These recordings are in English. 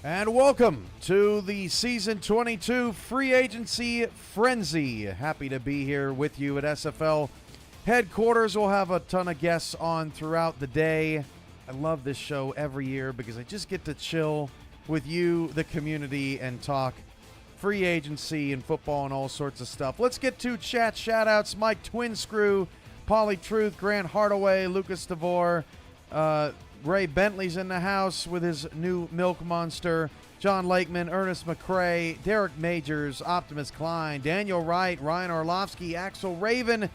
And welcome to the Season 22 Free Agency Frenzy. Happy to be here with you at SFL headquarters. We'll have a ton of guests on throughout the day. I love this show every year because I just get to chill with you, the community, and talk free agency and football and all sorts of stuff. Let's get to chat shout-outs. Mike Twinscrew, Polly Truth, Grant Hardaway, Lucas DeVore, Ray Bentley's in the house with his new Milk Monster. John Lakeman, Ernest McCrae, Derek Majors, Optimus Klein, Daniel Wright, Ryan Orlovsky, Axel Raven,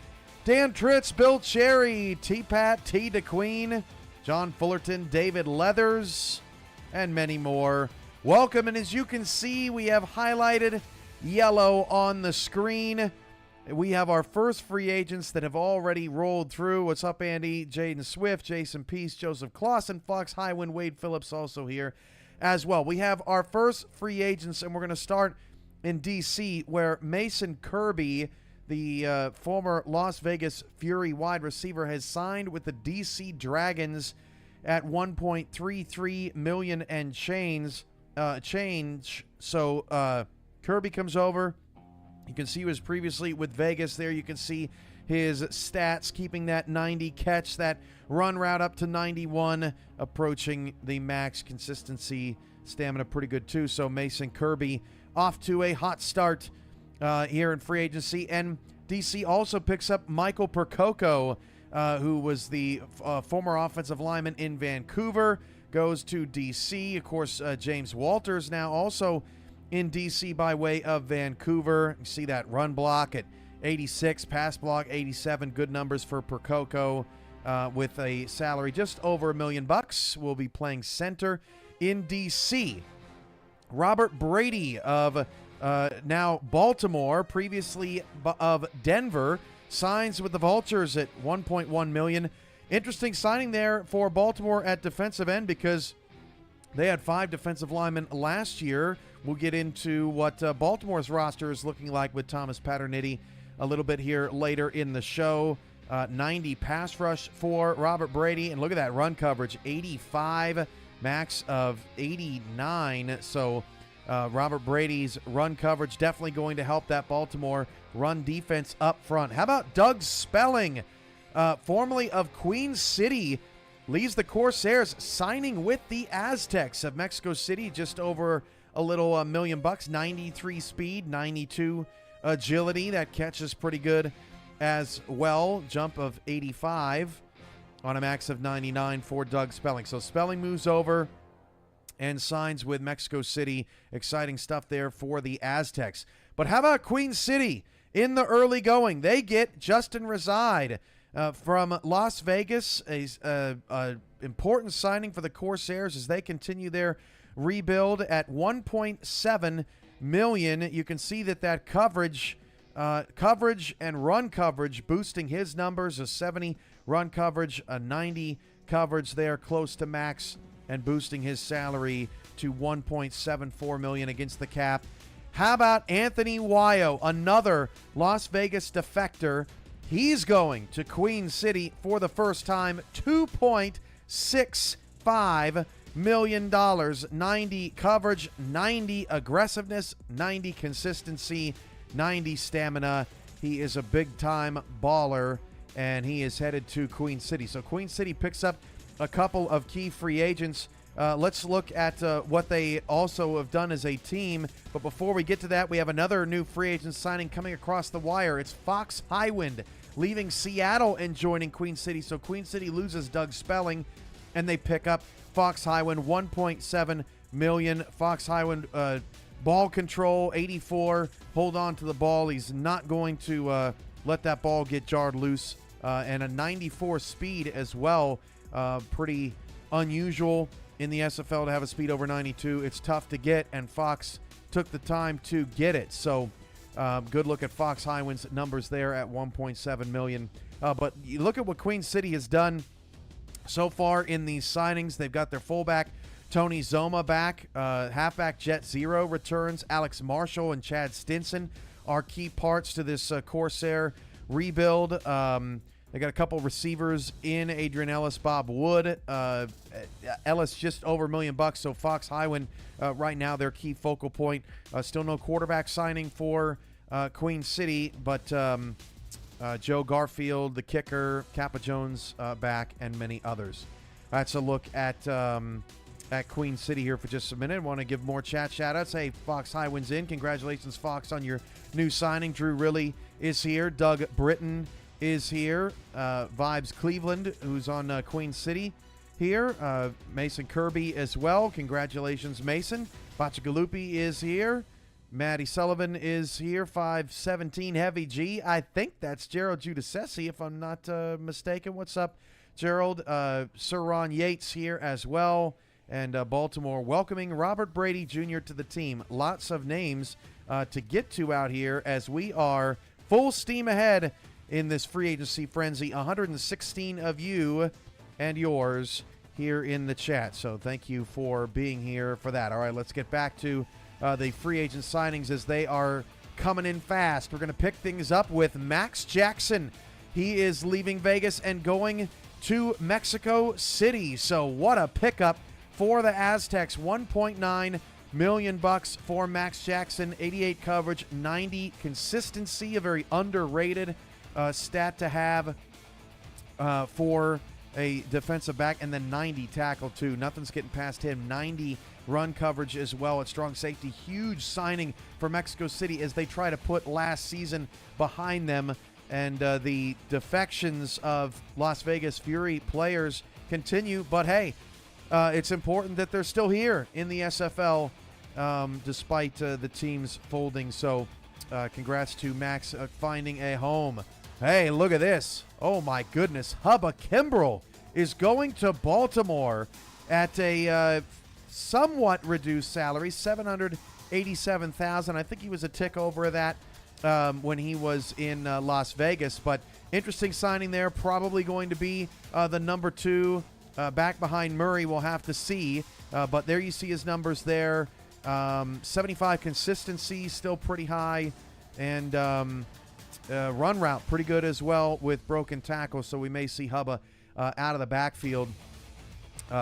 Dan Tritz, Bill Cherry, T-Pat, T. DeQueen, John Fullerton, David Leathers, and many more. Welcome, and as you can see, we have highlighted yellow on the screen. We have our first free agents that have already rolled through. What's up, Andy? Jaden Swift, Jason Peace, Joseph Clausen, Fox Highwind, Wade Phillips also here as well. We have our first free agents, and we're going to start in D.C., where Mason Kirby, the former Las Vegas Fury wide receiver, has signed with the D.C. Dragons at $1.33 million and change. So Kirby comes over. You can see he was previously with Vegas there. You can see his stats, keeping that 90 catch, that run route up to 91, approaching the max consistency. Stamina pretty good too. So Mason Kirby off to a hot start here in free agency. And DC also picks up Michael Percoco, who was the former offensive lineman in Vancouver, goes to DC. Of course, James Walters now also in DC by way of Vancouver. You see that run block at 86, pass block 87. Good numbers for Percoco with a salary just over $1 million. Will be playing center in DC. Robert Brady of now Baltimore, previously of Denver, signs with the Vultures at $1.1 million. Interesting signing there for Baltimore at defensive end because they had 5 defensive linemen last year. We'll get into what Baltimore's roster is looking like with Thomas Paternity a little bit here later in the show. 90 pass rush for Robert Brady. And look at that run coverage, 85, max of 89. So Robert Brady's run coverage definitely going to help that Baltimore run defense up front. How about Doug Spelling, formerly of Queen City, leaves the Corsairs, signing with the Aztecs of Mexico City, just over a little $1 million, 93 speed, 92 agility. That catch is pretty good as well. Jump of 85 on a max of 99 for Doug Spelling. So Spelling moves over and signs with Mexico City. Exciting stuff there for the Aztecs. But how about Queen City in the early going? They get Justin Reside from Las Vegas, a important signing for the Corsairs as they continue their rebuild at $1.7 million. You can see that coverage and run coverage boosting his numbers, a 70 run coverage, a 90 coverage there, close to max, and boosting his salary to $1.74 million against the cap. How about Anthony Wayo, another Las Vegas defector? He's going to Queen City for the first time, $2.65 million, 90 coverage, 90 aggressiveness, 90 consistency, 90 stamina. He is a big-time baller, and he is headed to Queen City. So Queen City picks up a couple of key free agents. Let's look at what they also have done as a team. But before we get to that, we have another new free agent signing coming across the wire. It's Fox Highwind leaving Seattle and joining Queen City. So Queen City loses Doug Spelling, and they pick up Fox Highwind, $1.7 million. Fox Highwind, ball control, 84. Hold on to the ball. He's not going to let that ball get jarred loose. And a 94 speed as well. Pretty unusual in the SFL to have a speed over 92. It's tough to get, and Fox took the time to get it. So good look at Fox Highwind's numbers there at $1.7 million. But you look at what Queen City has done so far in these signings. They've got their fullback, Tony Zoma, back. Halfback Jet Zero returns. Alex Marshall and Chad Stinson are key parts to this Corsair rebuild. They got a couple receivers in Adrian Ellis, Bob Wood. Ellis just over $1 million, so Fox Highwind right now their key focal point. Still no quarterback signing for Queen City, but Joe Garfield, the kicker, Kappa Jones back, and many others. That's a look at Queen City here for just a minute. I want to give more chat shout-outs. Hey, Fox Highwind's in. Congratulations, Fox, on your new signing. Drew Riley is here. Doug Britton is here. Vibes Cleveland, who's on Queen City here. Mason Kirby as well. Congratulations, Mason. Bachagalupi is here. Maddie Sullivan is here. 517 Heavy G. I think that's Gerald Giudice, if I'm not mistaken. What's up, Gerald? Sir Ron Yates here as well. And Baltimore welcoming Robert Brady Jr. to the team. Lots of names to get to out here as we are full steam ahead in this free agency frenzy. 116 of you and yours here in the chat. So thank you for being here for that. All right, let's get back to the free agent signings as they are coming in fast. We're going to pick things up with Max Jackson. He is leaving Vegas and going to Mexico City. So what a pickup for the Aztecs. $1.9 million for Max Jackson. 88 coverage, 90 consistency, a very underrated stat to have for a defensive back, and then 90 tackle too. Nothing's getting past him. 90 run coverage as well at strong safety. Huge signing for Mexico City as they try to put last season behind them, and the defections of Las Vegas Fury players continue. But hey, it's important that they're still here in the SFL despite the teams folding. So congrats to Max finding a home. Hey, look at this. Oh, my goodness. Hubba Kimbrell is going to Baltimore at a somewhat reduced salary, $787,000. I think he was a tick over that when he was in Las Vegas. But interesting signing there. Probably going to be the number 2 back behind Murray. We'll have to see. But there you see his numbers there. 75 consistency, still pretty high. And run route pretty good as well with broken tackles, so we may see Hubba out of the backfield.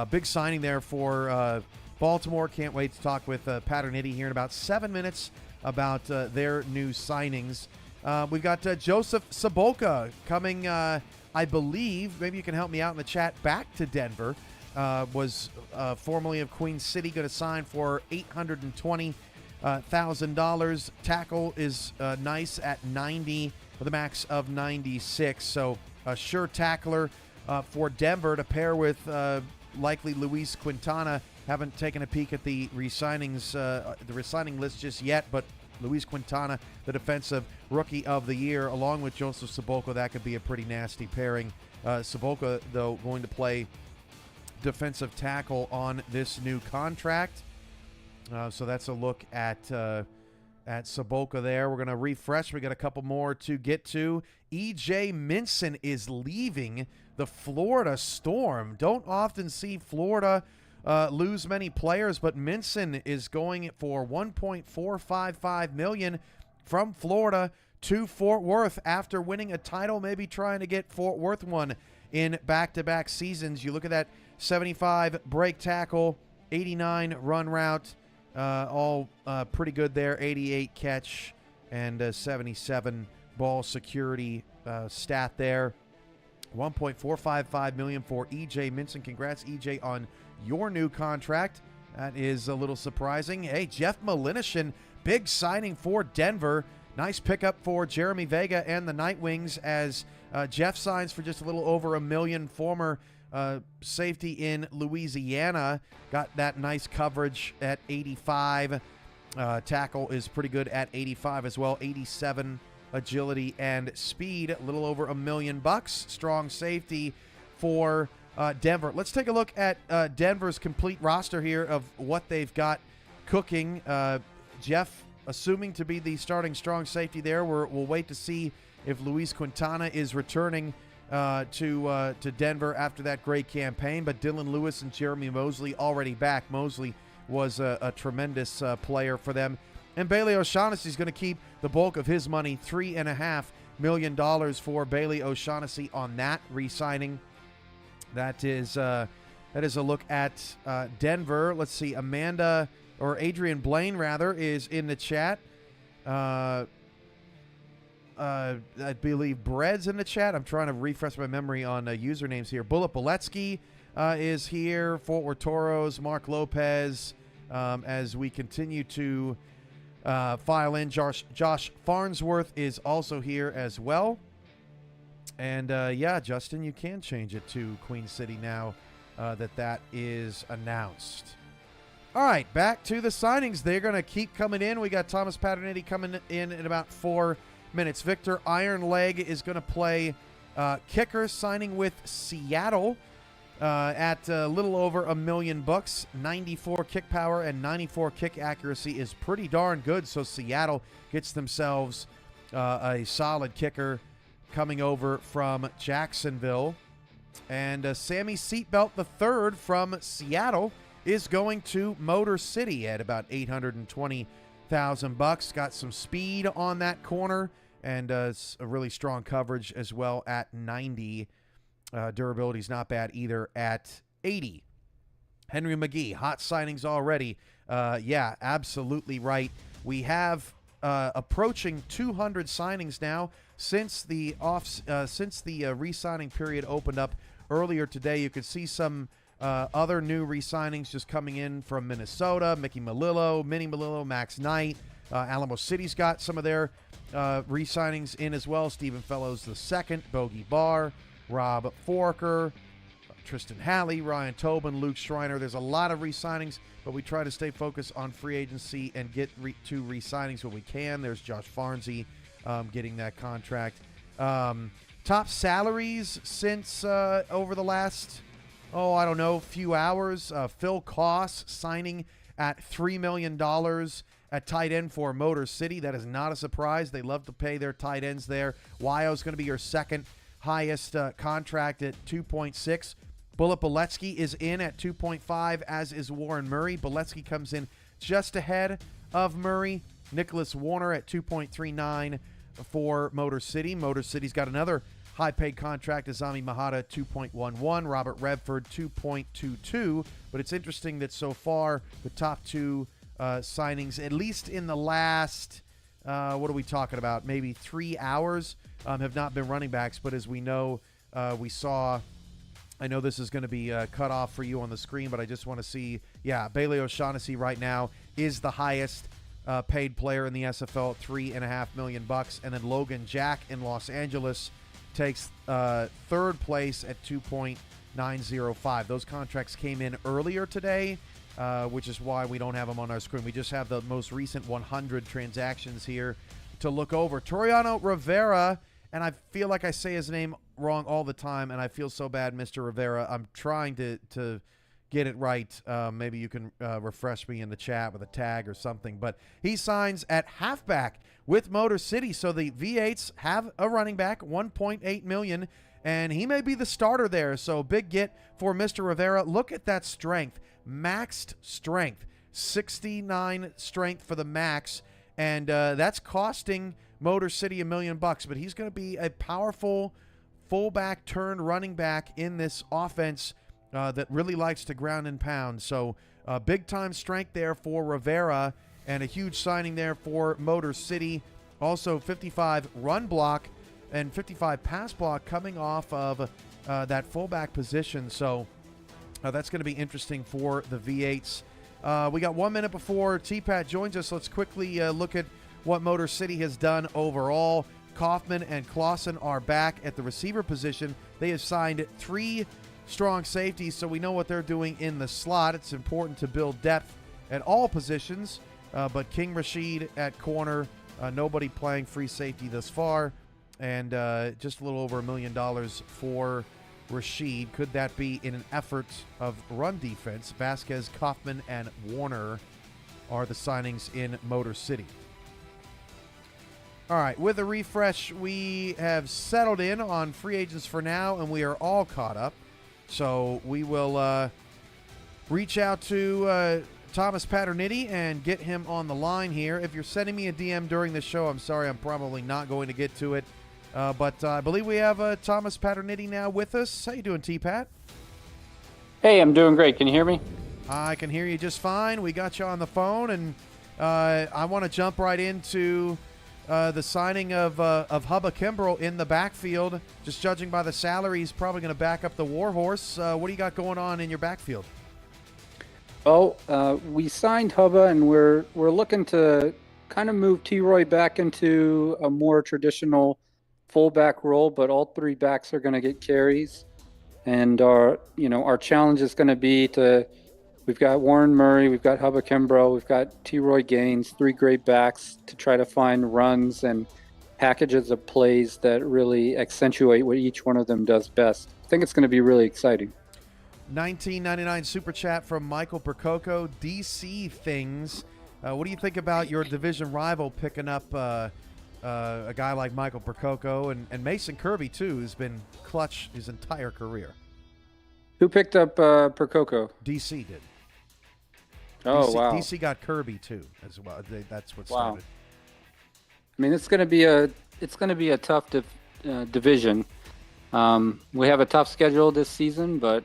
Big signing there for Baltimore. Can't wait to talk with Paternity here in about 7 minutes about their new signings. We've got Joseph Soboka coming, I believe, maybe you can help me out in the chat, back to Denver. Was formerly of Queen City, going to sign for $820,000. Tackle is nice at 90 with a max of 96. So a sure tackler for Denver to pair with likely Luis Quintana. Haven't taken a peek at the re-signing list just yet, but Luis Quintana, the defensive rookie of the year, along with Joseph Soboka, that could be a pretty nasty pairing. Soboka, though, going to play defensive tackle on this new contract. So that's a look at Soboka there. We're going to refresh. We got a couple more to get to. E.J. Minson is leaving the Florida Storm. Don't often see Florida lose many players, but Minson is going for $1.455 million from Florida to Fort Worth after winning a title, maybe trying to get Fort Worth one in back-to-back seasons. You look at that 75 break tackle, 89 run route, all pretty good there. 88 catch and 77 ball security stat there. $1.455 million for E.J. Minson. Congrats, E.J., on your new contract. That is a little surprising. Hey, Jeff Malinishin, big signing for Denver. Nice pickup for Jeremy Vega and the Night Wings as Jeff signs for just a little over $1 million. Former safety in Louisiana. Got that nice coverage at 85. Tackle is pretty good at 85 as well. 87 agility and speed. A little over $1 million. Strong safety for Denver. Let's take a look at Denver's complete roster here of what they've got cooking. Jeff, assuming to be the starting strong safety there. We'll wait to see if Luis Quintana is returning to Denver after that great campaign. But Dylan Lewis and Jeremy Mosley already back. Mosley was a tremendous player for them. And Bailey O'Shaughnessy is going to keep the bulk of his money, $3.5 million for Bailey O'Shaughnessy on that re-signing. That is a look at Denver. Let's see, Adrian Blaine rather is in the chat. I believe Bread's in the chat. I'm trying to refresh my memory on usernames here. Bullet Boletsky is here. Fort Worth Toros, Mark Lopez, as we continue to file in. Josh Farnsworth is also here as well. And yeah, Justin, you can change it to Queen City now that is announced. All right, back to the signings. They're going to keep coming in. We got Thomas Paternetti coming in about 4 minutes. Victor Ironleg is going to play kicker, signing with Seattle at a little over $1 million. 94 kick power and 94 kick accuracy is pretty darn good. So Seattle gets themselves a solid kicker coming over from Jacksonville. And Sammy Seatbelt III from Seattle is going to Motor City at about $820,000. Got some speed on that corner and a really strong coverage as well at 90. Durability's not bad either at 80. Henry McGee, hot signings already. Yeah, absolutely right. We have approaching 200 signings now since the re-signing period opened up earlier today. You could see some other new re-signings just coming in from Minnesota. Mickey Malillo, Minnie Malillo, Max Knight. Alamo City's got some of their re-signings in as well. Stephen Fellows II, Bogey Barr, Rob Forker, Tristan Halley, Ryan Tobin, Luke Schreiner. There's a lot of re-signings, but we try to stay focused on free agency and get to re-signings when we can. There's Josh Farnsey getting that contract. Top salaries since over the last, I don't know, few hours. Phil Koss signing at $3 million at tight end for Motor City. That is not a surprise. They love to pay their tight ends there. Wyo's going to be your second highest contract at 2.6. Bullet Boletsky is in at 2.5, as is Warren Murray. Boletsky comes in just ahead of Murray. Nicholas Warner at 2.39 for Motor City. Motor City's got another high-paid contract. Azami Mahata, 2.11. Robert Redford, 2.22. But it's interesting that so far the top two signings, at least in the last, what are we talking about, maybe 3 hours, have not been running backs. But as we know, we saw, I know this is going to be cut off for you on the screen, but I just want to see, yeah, Bailey O'Shaughnessy right now is the highest paid player in the SFL at $3.5 million. And then Logan Jack in Los Angeles takes third place at 2.905. Those contracts came in earlier today, which is why we don't have them on our screen. We just have the most recent 100 transactions here to look over. Toriano Rivera, and I feel like I say his name wrong all the time, and I feel so bad, Mr. Rivera. I'm trying to get it right. Maybe you can refresh me in the chat with a tag or something. But he signs at halfback with Motor City. So the V8s have a running back, $1.8 million, and he may be the starter there. So big get for Mr. Rivera. Look at that strength. Maxed strength. 69 strength for the max. And that's costing Motor City $1 million. But he's going to be a powerful fullback turned running back in this offense that really likes to ground and pound. So big-time strength there for Rivera, and a huge signing there for Motor City. Also 55 run block and 55 pass block coming off of that fullback position. So that's going to be interesting for the V8s. We got 1 minute before T-Pat joins us. Let's quickly look at what Motor City has done overall. Kaufman and Clausen are back at the receiver position. They have signed 3 strong safeties, so we know what they're doing in the slot. It's important to build depth at all positions, but King Rashid at corner, nobody playing free safety thus far, and just a little over $1 million for Rashid. Could that be in an effort of run defense? Vasquez, Kaufman, and Warner are the signings in Motor City. All right, with a refresh, we have settled in on free agents for now, and we are all caught up. So we will reach out to Thomas Paternetti and get him on the line here. If you're sending me a DM during the show, I'm sorry, I'm probably not going to get to it. But I believe we have Thomas Paternitti now with us. How you doing, T-Pat? Hey, I'm doing great. Can you hear me? I can hear you just fine. We got you on the phone, and I want to jump right into the signing of Hubba Kimbrell in the backfield. Just judging by the salary, he's probably going to back up the Warhorse. What do you got going on in your backfield? Well, we signed Hubba, and we're looking to kind of move T-Roy back into a more traditional fullback role, but all three backs are going to get carries. And our challenge is going to be we've got Warren Murray, we've got Hubba Kimbrough, we've got T-Roy Gaines, three great backs to try to find runs and packages of plays that really accentuate what each one of them does best. I think it's going to be really exciting. $19.99 super chat from Michael Percoco. DC things. What do you think about your division rival picking up a guy like Michael Percoco and Mason Kirby, too, who's been clutch his entire career? Who picked up Percoco? DC did. Oh, DC, wow. DC got Kirby, too, as well. That's what started. I mean, it's going to be a tough division. We have a tough schedule this season, but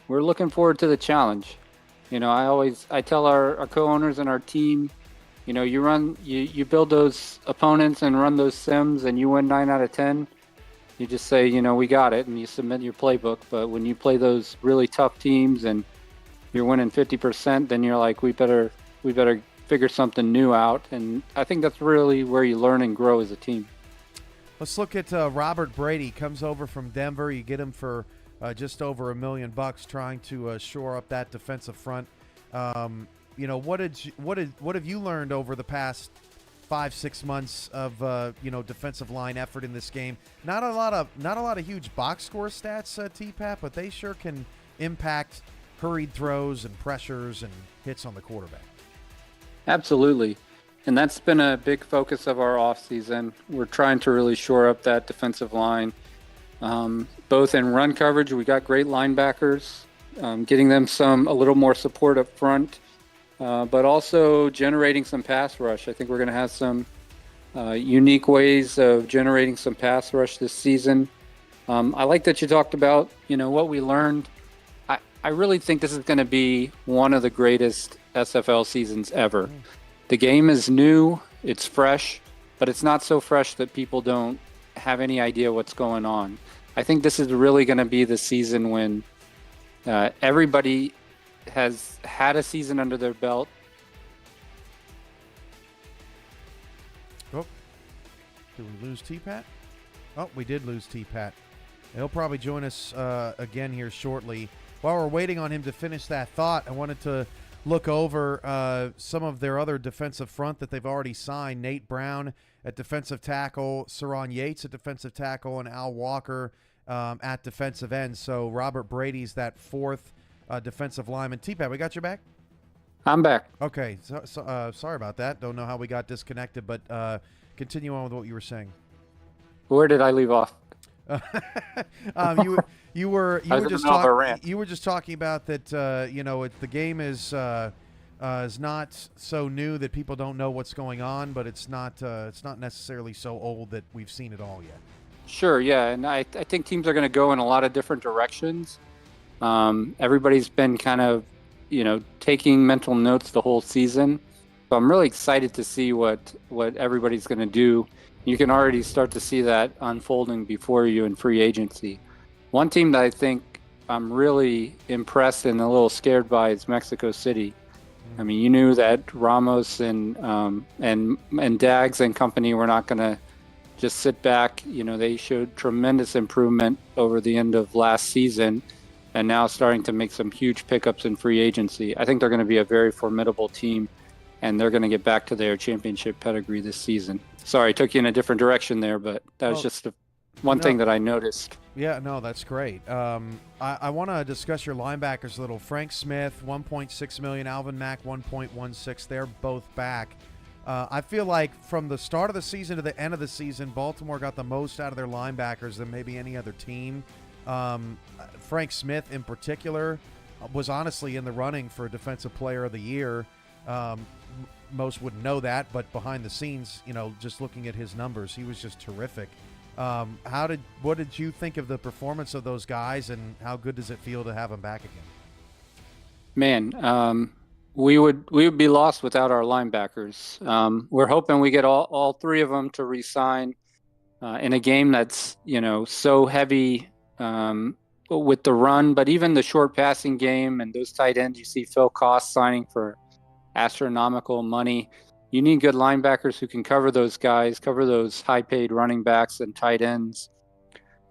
we're looking forward to the challenge. I tell our co-owners and our team, you build those opponents and run those sims and you win 9 out of 10. You just say, we got it, and you submit your playbook. But when you play those really tough teams and you're winning 50%, then you're like, we better figure something new out. And I think that's really where you learn and grow as a team. Let's look at Robert Brady. Comes over from Denver. You get him for just over $1 million, trying to shore up that defensive front. What have you learned over the past 5-6 months of defensive line effort in this game? Not a lot of huge box score stats, T-Pat, but they sure can impact hurried throws and pressures and hits on the quarterback. Absolutely. And that's been a big focus of our offseason. We're trying to really shore up that defensive line. Both in run coverage, we got great linebackers, getting them a little more support up front, but also generating some pass rush. I think we're going to have some unique ways of generating some pass rush this season. I like that you talked about, what we learned. I really think this is going to be one of the greatest SFL seasons ever. The game is new, it's fresh, but it's not so fresh that people don't have any idea what's going on. I think this is really going to be the season when everybody has had a season under their belt. Oh, did we lose T-Pat? Oh, we did lose T-Pat. He'll probably join us again here shortly. While we're waiting on him to finish that thought, I wanted to look over some of their other defensive front that they've already signed. Nate Brown at defensive tackle, Saron Yates at defensive tackle, and Al Walker at defensive end. So Robert Brady's that fourth defensive lineman. T-Pat, we got your back? I'm back. Okay. Sorry about that. Don't know how we got disconnected, but continue on with what you were saying. Where did I leave off? You were just talking about that. The game is not so new that people don't know what's going on, but it's not necessarily so old that we've seen it all yet. Sure, yeah, and I think teams are going to go in a lot of different directions. Everybody's been kind of, taking mental notes the whole season. So I'm really excited to see what everybody's going to do. You can already start to see that unfolding before you in free agency. One team that I think I'm really impressed and a little scared by is Mexico City. I mean, you knew that Ramos and Dags and company were not going to just sit back. They showed tremendous improvement over the end of last season and now starting to make some huge pickups in free agency. I think they're going to be a very formidable team, and they're going to get back to their championship pedigree this season. Sorry, I took you in a different direction there, but that was just one thing that I noticed. Yeah, no, that's great. I want to discuss your linebackers a little. Frank Smith, $1.6 million. Alvin Mack, $1.16. They're both back. I feel like from the start of the season to the end of the season, Baltimore got the most out of their linebackers than maybe any other team. Frank Smith, in particular, was honestly in the running for Defensive Player of the Year. Most wouldn't know that, but behind the scenes, just looking at his numbers, he was just terrific. What did you think of the performance of those guys, and how good does it feel to have them back again? Man, we would be lost without our linebackers. We're hoping we get all three of them to re-sign in a game that's so heavy with the run, but even the short passing game and those tight ends. You see Phil Koss signing for astronomical money. You need good linebackers who can cover those guys, cover those high-paid running backs and tight ends.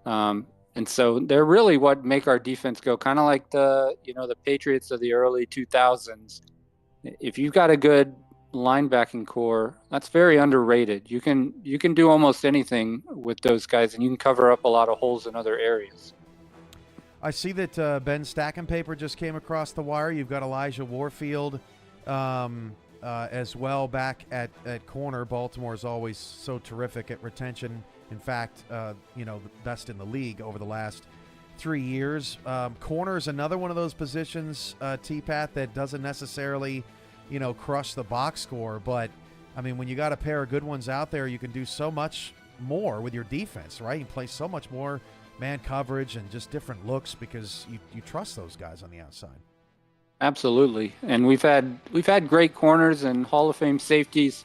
And so they're really what make our defense go, kind of like the Patriots of the early 2000s. If you've got a good linebacking core, that's very underrated. You can do almost anything with those guys, and you can cover up a lot of holes in other areas. I see that Ben Stackenpaper just came across the wire. You've got Elijah Warfield as well back at corner. Baltimore is always so terrific at retention. In fact, the best in the league over the last 3 years. Corner is another one of those positions, T-Pat, that doesn't necessarily, crush the box score. But, I mean, when you got a pair of good ones out there, you can do so much more with your defense, right? You play so much more man coverage and just different looks because you trust those guys on the outside. Absolutely. And we've had great corners and Hall of Fame safeties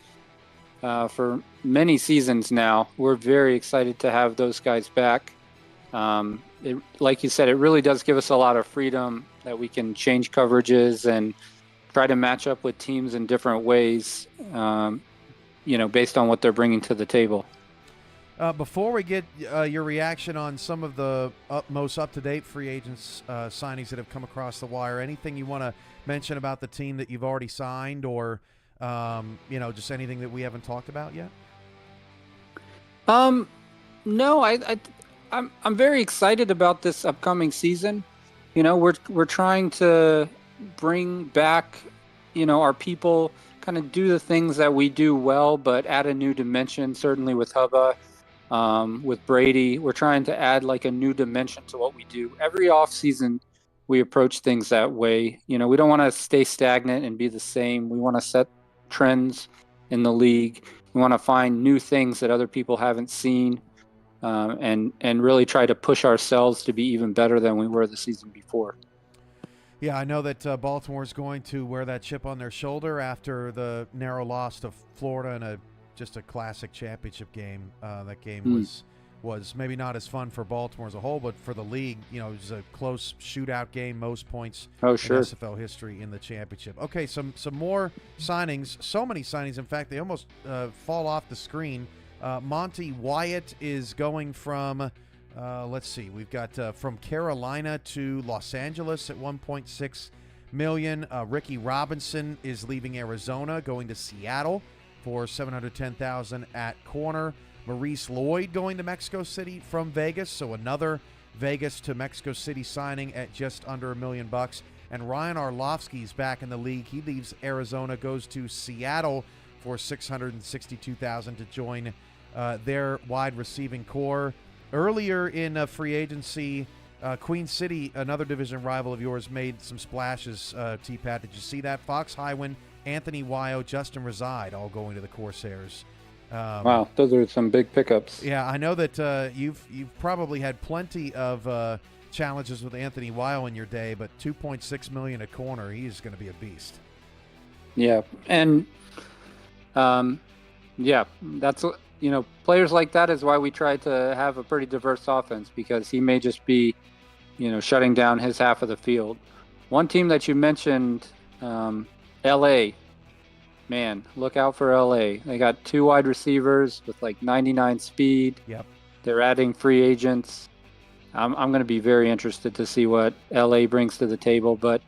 for many seasons now. We're very excited to have those guys back. Like you said, it really does give us a lot of freedom that we can change coverages and try to match up with teams in different ways, based on what they're bringing to the table. Before we get your reaction on some of the most up-to-date free agents signings that have come across the wire, anything you want to mention about the team that you've already signed, or just anything that we haven't talked about yet? No, I'm very excited about this upcoming season. We're trying to bring back, our people, kind of do the things that we do well, but add a new dimension. Certainly with Hubba, with Brady, we're trying to add like a new dimension to what we do. Every off season, we approach things that way. We don't want to stay stagnant and be the same. We want to set trends in the league. We want to find new things that other people haven't seen, and really try to push ourselves to be even better than we were the season before. Yeah, I know that Baltimore's going to wear that chip on their shoulder after the narrow loss to Florida in just a classic championship game. That game was maybe not as fun for Baltimore as a whole, but for the league, it was a close shootout game, most points in SFL history in the championship. Okay, some more signings, so many signings. In fact, they almost fall off the screen. Monty Wyatt is going from, let's see, we've got from Carolina to Los Angeles at $1.6 million. Ricky Robinson is leaving Arizona, going to Seattle for $710,000 at corner. Maurice Lloyd going to Mexico City from Vegas, so another Vegas to Mexico City signing at just under $1 million. And Ryan Arlovsky's back in the league. He leaves Arizona, goes to Seattle for $662,000 to join their wide receiving core. Earlier in free agency, Queen City, another division rival of yours, made some splashes. T-Pat, did you see that? Fox Highwind, Anthony Wyo, Justin Reside, all going to the Corsairs. Wow, those are some big pickups. Yeah, I know that you've probably had plenty of challenges with Anthony Wyo in your day, but $2.6 million a corner, he's going to be a beast. Yeah, and that's players like that is why we try to have a pretty diverse offense, because he may just be, shutting down his half of the field. One team that you mentioned, L.A. Man, look out for L.A. They got 2 wide receivers with like 99 speed. Yep. They're adding free agents. I'm going to be very interested to see what L.A. brings to the table. But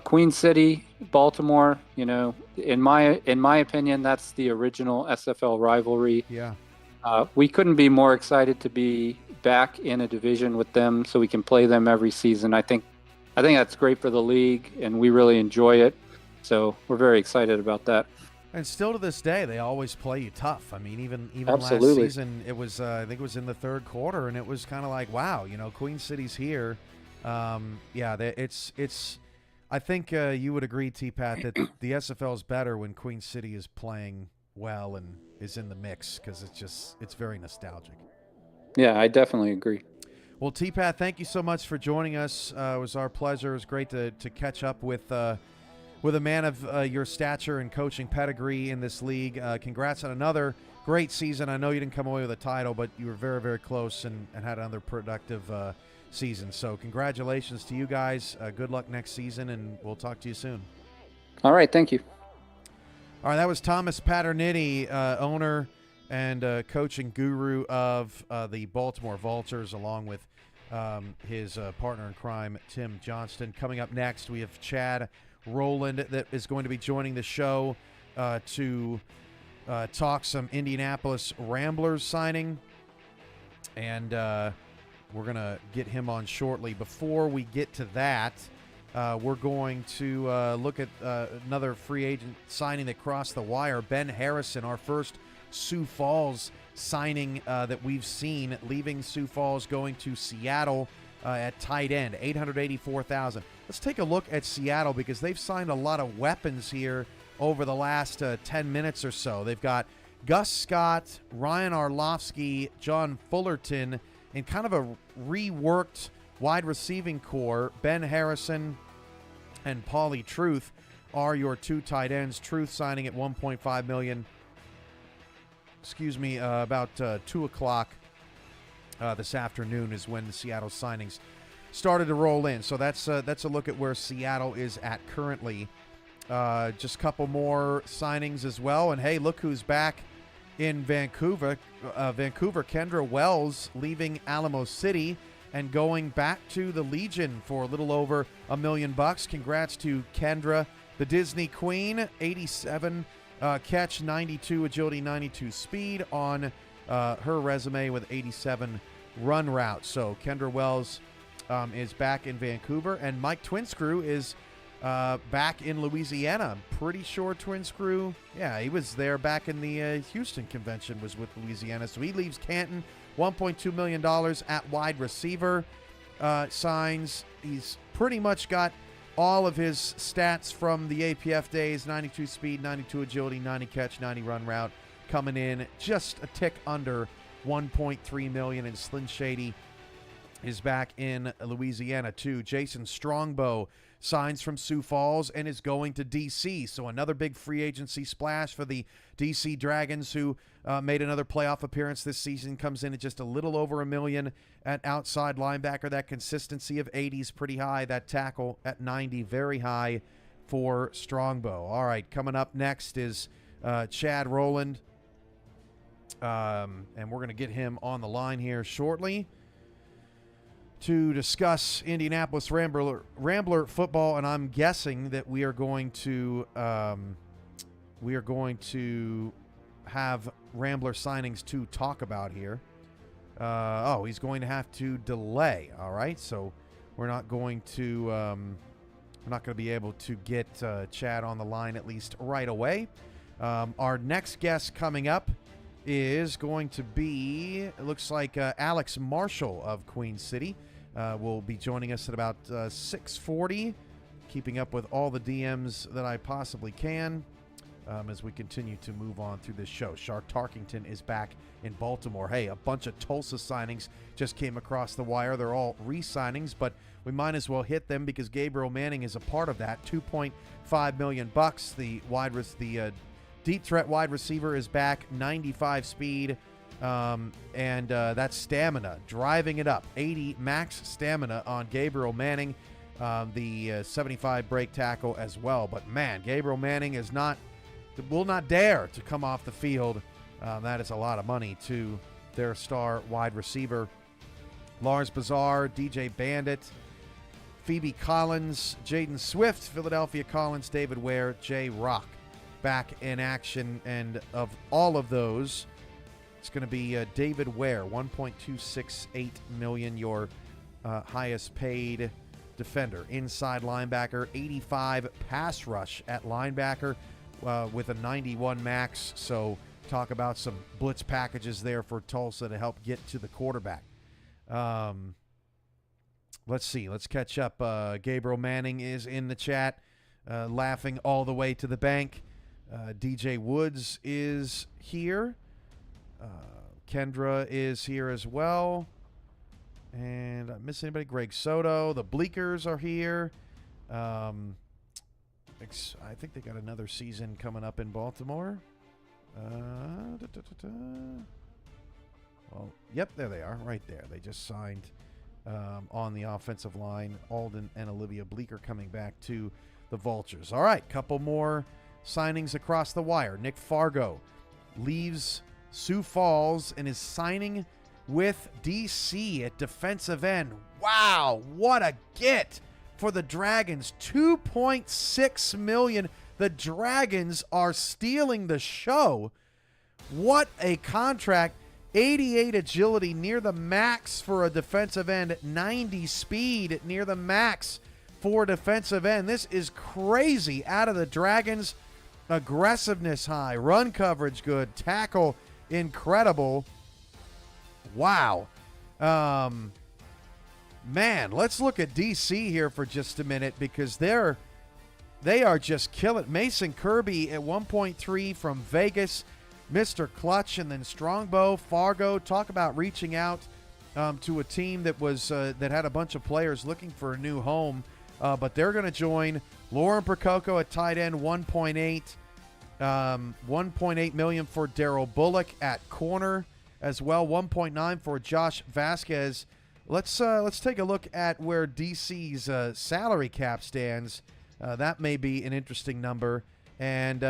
Queen City, Baltimore, in my opinion, that's the original SFL rivalry. Yeah. We couldn't be more excited to be back in a division with them, so we can play them every season. I think that's great for the league, and we really enjoy it. So we're very excited about that. And still to this day, they always play you tough. I mean, even Absolutely. Last season, it was I think it was in the third quarter, and it was kind of like, wow, Queen City's here. It's. I think you would agree, T-Pat, that the SFL is better when Queen City is playing well and is in the mix, because it's very nostalgic. Yeah, I definitely agree. Well, T-Pat, thank you so much for joining us. It was our pleasure. It was great to catch up with a man of your stature and coaching pedigree in this league. Congrats on another great season. I know you didn't come away with a title, but you were very, very close and had another productive season. So congratulations to you guys. Good luck next season, and we'll talk to you soon. All right, thank you. All right, that was Thomas Paterniti, owner and coaching guru of the Baltimore Vultures, along with his partner in crime, Tim Johnston. Coming up next, we have Chad Rowland that is going to be joining the show to talk some Indianapolis Ramblers signing, and we're going to get him on shortly. Before we get to that, we're going to look at another free agent signing that crossed the wire. Ben Harrison, our first Sioux Falls signing that we've seen, leaving Sioux Falls, going to Seattle at tight end, $884,000. Let's take a look at Seattle because they've signed a lot of weapons here over the last 10 minutes or so. They've got Gus Scott, Ryan Arlovsky, John Fullerton, and kind of a reworked wide receiving core. Ben Harrison and Paulie Truth are your two tight ends. Truth signing at $1.5 million. About 2 o'clock this afternoon is when the Seattle signings started to roll in. So that's a look at where Seattle is at currently. Just a couple more signings as well. And hey, look who's back in Vancouver. Kendra Wells leaving Alamo City and going back to the Legion for a little over $1 million. Congrats to Kendra, the Disney Queen. 87 catch, 92 agility, 92 speed on her resume with 87 run routes. So Kendra Wells is back in Vancouver, and Mike Twinscrew is back in Louisiana. I'm pretty sure Twinscrew, yeah, he was there back in the Houston convention, was with Louisiana. So he leaves Canton. $1.2 million at wide receiver. Signs. He's pretty much got all of his stats from the APF days: 92 speed, 92 agility, 90 catch, 90 run route, coming in just a tick under $1.3 million. And Slyn Shady is back in Louisiana too. Jason Strongbow signs from Sioux Falls and is going to D.C. So another big free agency splash for the D.C. Dragons, who made another playoff appearance this season. Comes in at just a little over $1 million at outside linebacker. That consistency of 80 is pretty high. That tackle at 90, very high for Strongbow. All right, coming up next is Chad Rowland, and we're going to get him on the line here shortly to discuss Indianapolis Rambler football, and I'm guessing that we are going to have Rambler signings to talk about here. He's going to have to delay. All right, so we're not going to be able to get Chad on the line, at least right away. Our next guest coming up is going to be, it looks like, Alex Marshall of Queen City. Will be joining us at about 6:40, keeping up with all the DMs that I possibly can as we continue to move on through this show. Shark Tarkington is back in Baltimore. Hey, a bunch of Tulsa signings just came across the wire. They're all re-signings, but we might as well hit them because Gabriel Manning is a part of that. $2.5 million. The deep threat wide receiver is back, 95 speed. And that's stamina, driving it up. 80 max stamina on Gabriel Manning, the 75 break tackle as well. But man, Gabriel Manning will not dare to come off the field. That is a lot of money to their star wide receiver. Lars Bazar, DJ Bandit, Phoebe Collins, Jaden Swift, Philadelphia Collins, David Ware, Jay Rock back in action. And of all of those, it's going to be David Ware, $1.268 million, your highest paid defender. Inside linebacker, 85 pass rush at linebacker with a 91 max. So talk about some blitz packages there for Tulsa to help get to the quarterback. Let's see. Let's catch up. Gabriel Manning is in the chat, laughing all the way to the bank. DJ Woods is here. Kendra is here as well. And I miss anybody? Greg Soto. The Bleakers are here. I think they got another season coming up in Baltimore. Well, yep, there they are, right there. They just signed on the offensive line. Alden and Olivia Bleeker coming back to the Vultures. All right, couple more signings across the wire. Nick Fargo leaves Sioux Falls and is signing with DC at defensive end. Wow, what a get for the Dragons. $2.6 million. The Dragons are stealing the show. What a contract. 88 agility, near the max for a defensive end. 90 speed, near the max for defensive end. This is crazy out of the Dragons. Aggressiveness high, run coverage good, tackle incredible. Wow. Man, let's look at DC here for just a minute, because they are just killing. Mason Kirby at 1.3 from Vegas, Mr. Clutch, and then Strongbow, Fargo. Talk about reaching out to a team that was that had a bunch of players looking for a new home, but they're going to join. Lauren Prococo at tight end, 1.8. 1.8 million for Daryl Bullock at corner as well. 1.9 for Josh Vasquez. Let's take a look at where DC's salary cap stands. That may be an interesting number. And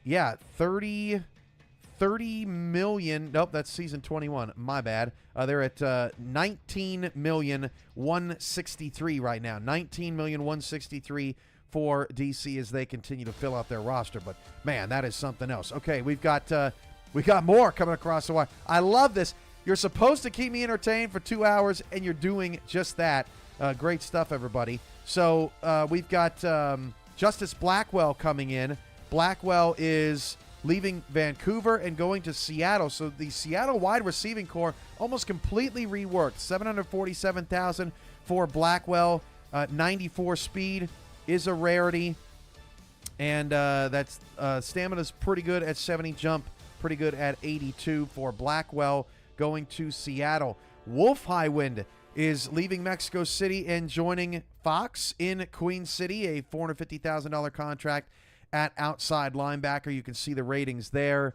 yeah, 30 million. Nope, that's season 21. My bad. They're at 19,163,000 right now. 19,163,000 for DC as they continue to fill out their roster. But man, that is something else. Okay, we got more coming across the wire. I love this. You're supposed to keep me entertained for 2 hours, and you're doing just that. Great stuff, everybody. So we've got Justice Blackwell coming in. Blackwell is leaving Vancouver and going to Seattle. So the Seattle wide receiving core almost completely reworked. $747,000 for Blackwell. 94 speed is a rarity. And that's stamina's pretty good at 70, jump pretty good at 82 for Blackwell, going to Seattle. Wolf Highwind is leaving Mexico City and joining Fox in Queen City, a $450,000 contract at outside linebacker. You can see the ratings there.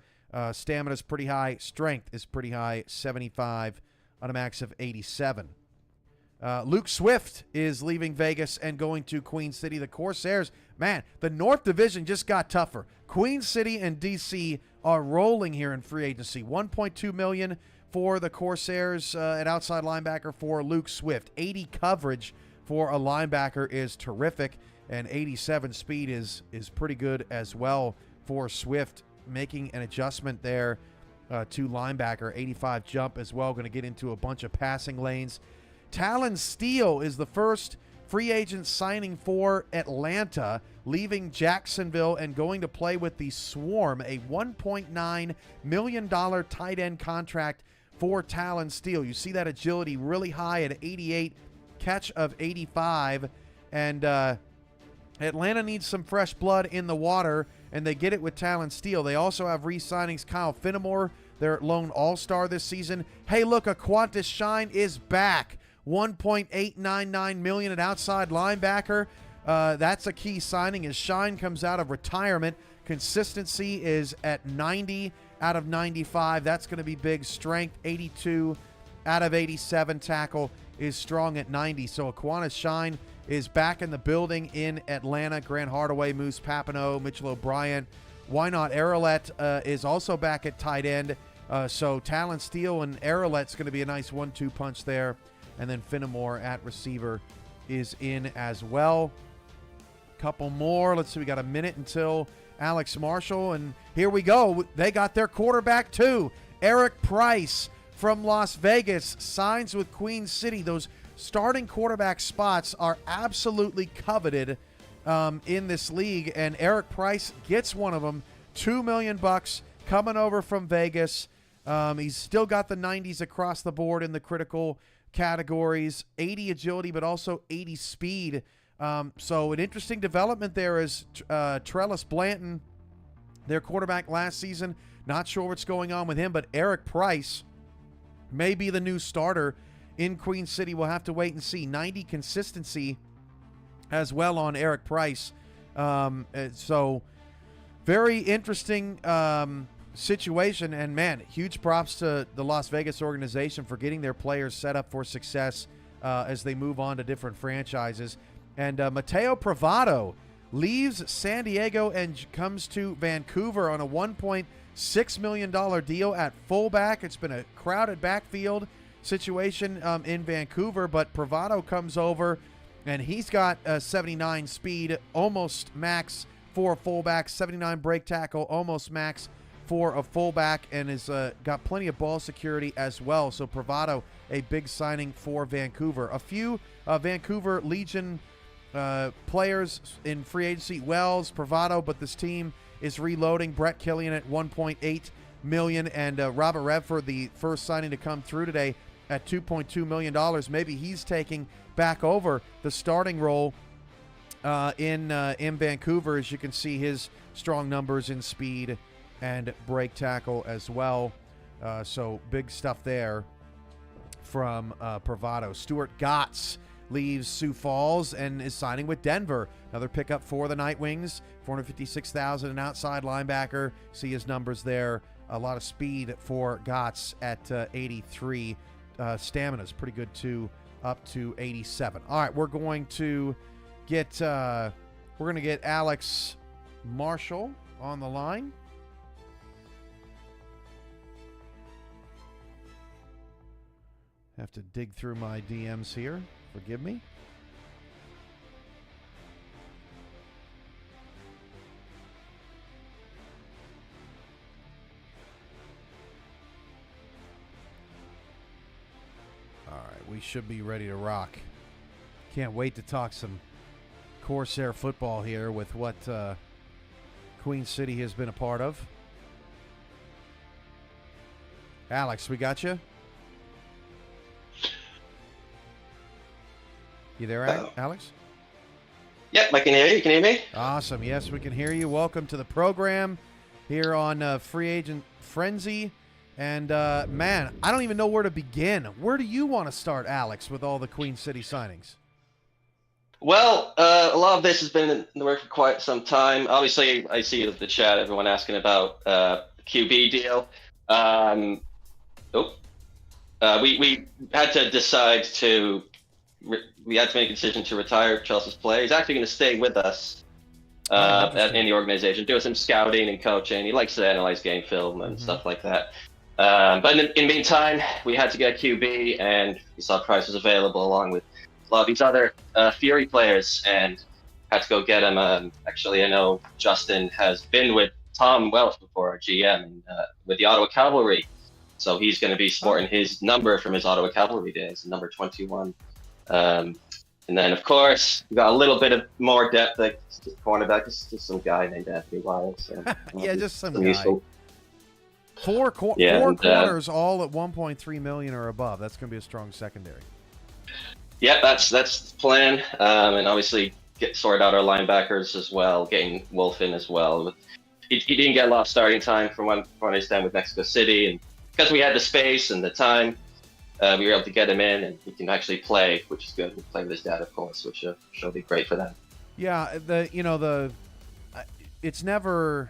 Stamina's pretty high. Strength is pretty high, 75 on a max of 87. Luke Swift is leaving Vegas and going to Queen City. The Corsairs, man, the North Division just got tougher. Queen City and DC are rolling here in free agency. $1.2 million for the Corsairs at outside linebacker for Luke Swift. 80 coverage for a linebacker is terrific, and 87 speed is pretty good as well for Swift, making an adjustment there to linebacker. 85 jump as well, going to get into a bunch of passing lanes. Talon Steele is the first free agent signing for Atlanta, leaving Jacksonville and going to play with the Swarm, a $1.9 million tight end contract for Talon Steele. You see that agility really high at 88, catch of 85, and Atlanta needs some fresh blood in the water, and they get it with Talon Steele. They also have re-signings Kyle Finnemore, their lone all-star this season. Hey, look, Aquantis Shine is back. $1.899 million at outside linebacker. That's a key signing as Shine comes out of retirement. Consistency is at 90 out of 95. That's going to be big. Strength, 82 out of 87. Tackle is strong at 90. So Aquantis Shine is back in the building in Atlanta. Grant Hardaway, Moose Papineau, Mitchell O'Brien. Why not? Arrowlet is also back at tight end. So Talon Steele and Arrowlet's going to be a nice 1-2 punch there. And then Finnemore at receiver is in as well. Couple more. Let's see. We got a minute until Alex Marshall. And here we go. They got their quarterback too. Eric Price from Las Vegas signs with Queen City. Those starting quarterback spots are absolutely coveted in this league. And Eric Price gets one of them. $2 million coming over from Vegas. He's still got the 90s across the board in the critical categories, 80 agility, but also 80 speed. So an interesting development there is Trellis Blanton their quarterback last season. Not sure what's going on with him, but Eric Price may be the new starter in Queen City. We'll have to wait and see. 90 consistency as well on Eric Price. So very interesting situation. And, man, huge props to the Las Vegas organization for getting their players set up for success as they move on to different franchises. And Mateo Privado leaves San Diego and comes to Vancouver on a $1.6 million deal at fullback. It's been a crowded backfield situation in Vancouver, but Privado comes over, and he's got 79 speed, almost max for a fullback, 79 break tackle, almost max for a fullback, and has got plenty of ball security as well. So Privado, a big signing for Vancouver. A few Vancouver Legion players in free agency: Wells, Privado, but this team is reloading. Brett Killian at $1.8 million, and Robert Redford, the first signing to come through today, at $2.2 million. Maybe he's taking back over the starting role in Vancouver, as you can see his strong numbers in speed and break tackle as well. So big stuff there from Privado. Stuart Gotts leaves Sioux Falls and is signing with Denver. Another pickup for the Night Wings. $456,000, an outside linebacker. See his numbers there. A lot of speed for Gotts at 83. Stamina's pretty good too, up to 87. All right, we're going to get Alex Marshall on the line. Have to dig through my DMs here. Forgive me. All right, we should be ready to rock. Can't wait to talk some Corsair football here with what Queen City has been a part of. Alex, we got you? You there, Alex? Yep, I can hear you. Can you hear me? Awesome. Yes, we can hear you. Welcome to the program here on Free Agent Frenzy. And, man, I don't even know where to begin. Where do you want to start, Alex, with all the Queen City signings? Well, a lot of this has been in the work for quite some time. Obviously, I see the chat, everyone asking about QB deal. We had to decide to we had to make a decision to retire Chelsea's player. He's actually going to stay with us in the organization, doing some scouting and coaching. He likes to analyze game film and stuff like that. But in the meantime, we had to get QB, and we saw Price was available along with a lot of these other Fury players, and had to go get him. Actually, I know Justin has been with Tom Welsh before, our GM, and, with the Ottawa Cavalry. So he's going to be sporting his number from his Ottawa Cavalry days, number 21. And then, of course, we got a little bit of more depth, like just cornerback. It's just some guy named Anthony Wiles. Yeah, just some guy. Useful. Four corners, all at $1.3 million or above. That's going to be a strong secondary. Yeah, that's the plan. And obviously, sort out our linebackers as well, getting Wolf in as well. He didn't get a lot of starting time from what I understand with Mexico City, and because we had the space and the time, we were able to get him in, and he can actually play, which is good. We'll play with his dad, of course, which will be great for them. Yeah, it's never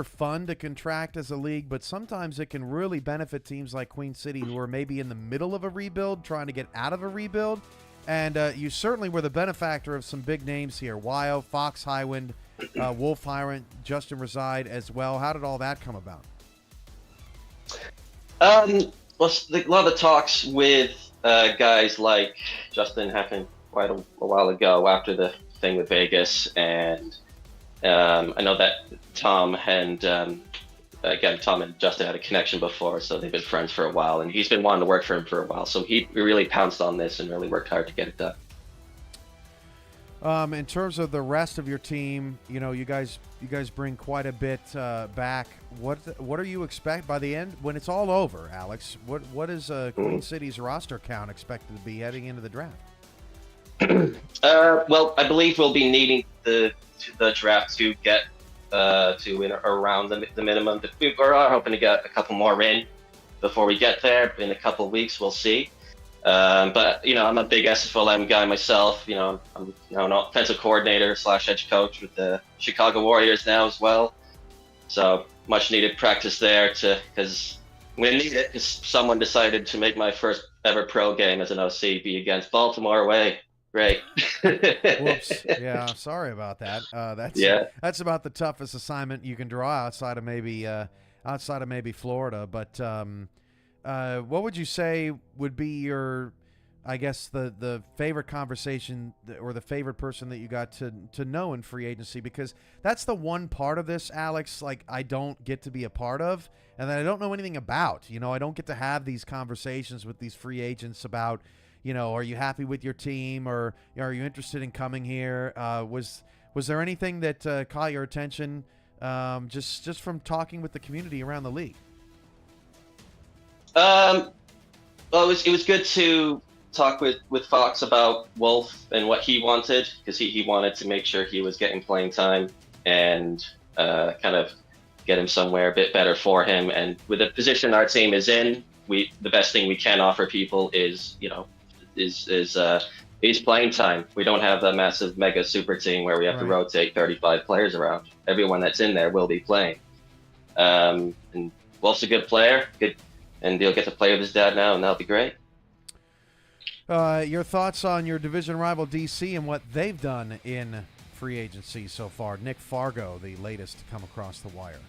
fun to contract as a league, but sometimes it can really benefit teams like Queen City, who are maybe in the middle of a rebuild, trying to get out of a rebuild. And you certainly were the benefactor of some big names here: Wyo, Fox Highwind, Wolf Highwind, Justin Reside as well. How did all that come about? Well, a lot of the talks with guys like Justin happened quite a while ago after the thing with Vegas, and I know that Tom and Justin had a connection before, so they've been friends for a while, and he's been wanting to work for him for a while, so we really pounced on this and really worked hard to get it done. In terms of the rest of your team, you guys bring quite a bit back. What are you expect by the end when it's all over, Alex? What is Queen City's roster count expected to be heading into the draft? Well, I believe we'll be needing the draft to get to win around the minimum. We are hoping to get a couple more in before we get there. In a couple of weeks, we'll see. But I'm a big SFLM guy myself. I'm an offensive coordinator / head coach with the Chicago Warriors now as well. So much needed practice there because we need it. Because someone decided to make my first ever pro game as an OC be against Baltimore away. Great. Whoops. Yeah, sorry about that. That's about the toughest assignment you can draw outside of maybe Florida. But what would you say would be your, I guess, the favorite conversation or the favorite person that you got to know in free agency? Because that's the one part of this, Alex, like I don't get to be a part of and that I don't know anything about. I don't get to have these conversations with these free agents about, are you happy with your team or are you interested in coming here? Was there anything that caught your attention just from talking with the community around the league? Well, it was good to talk with Fox about Wolf and what he wanted, because he wanted to make sure he was getting playing time and kind of get him somewhere a bit better for him. And with the position our team is in, the best thing we can offer people is playing time. We don't have a massive mega super team where we have to rotate 35 players around. Everyone that's in there will be playing. And Wolf's a good player, and he'll get to play with his dad now, and that'll be great. Your thoughts on your division rival DC and what they've done in free agency so far? Nick Fargo, the latest to come across the wire.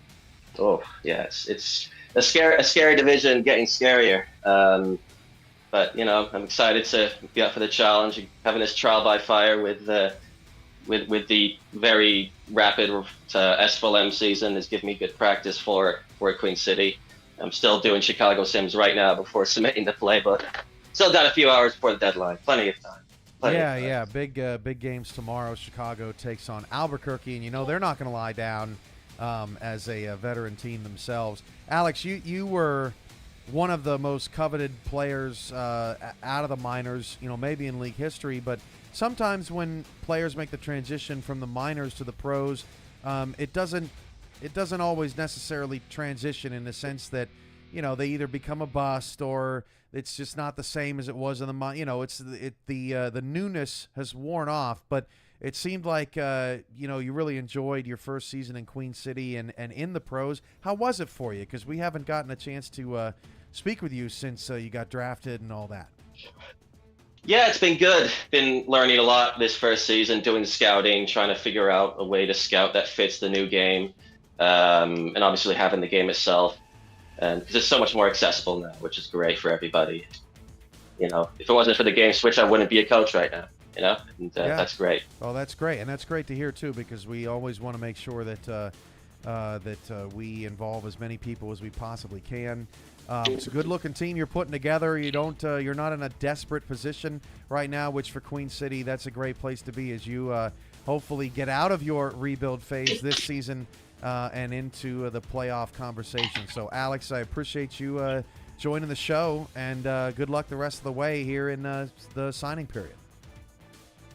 Oh, yes. It's a scary division, getting scarier. But I'm excited to be up for the challenge. Having this trial by fire with the very rapid SFLM season has given me good practice for Queen City. I'm still doing Chicago sims right now before submitting the playbook. Still got a few hours before the deadline. Plenty of time. Yeah. Big games tomorrow. Chicago takes on Albuquerque, and they're not going to lie down as a veteran team themselves. Alex, you were one of the most coveted players out of the minors, maybe in league history, but sometimes when players make the transition from the minors to the pros, it doesn't always necessarily transition in the sense that, they either become a bust or it's just not the same as it was in the the newness has worn off, but it seemed like you really enjoyed your first season in Queen City and in the pros. How was it for you? Because we haven't gotten a chance to speak with you since you got drafted and all that. Yeah, it's been good. Been learning a lot this first season, doing scouting, trying to figure out a way to scout that fits the new game, and obviously having the game itself, and because it's so much more accessible now, which is great for everybody. If it wasn't for the game switch, I wouldn't be a coach right now. And that's great. Oh, that's great, and that's great to hear too, because we always want to make sure that we involve as many people as we possibly can. It's a good-looking team you're putting together. You're not in a desperate position right now, which for Queen City, that's a great place to be as you hopefully get out of your rebuild phase this season and into the playoff conversation. So, Alex, I appreciate you joining the show, and good luck the rest of the way here in the signing period.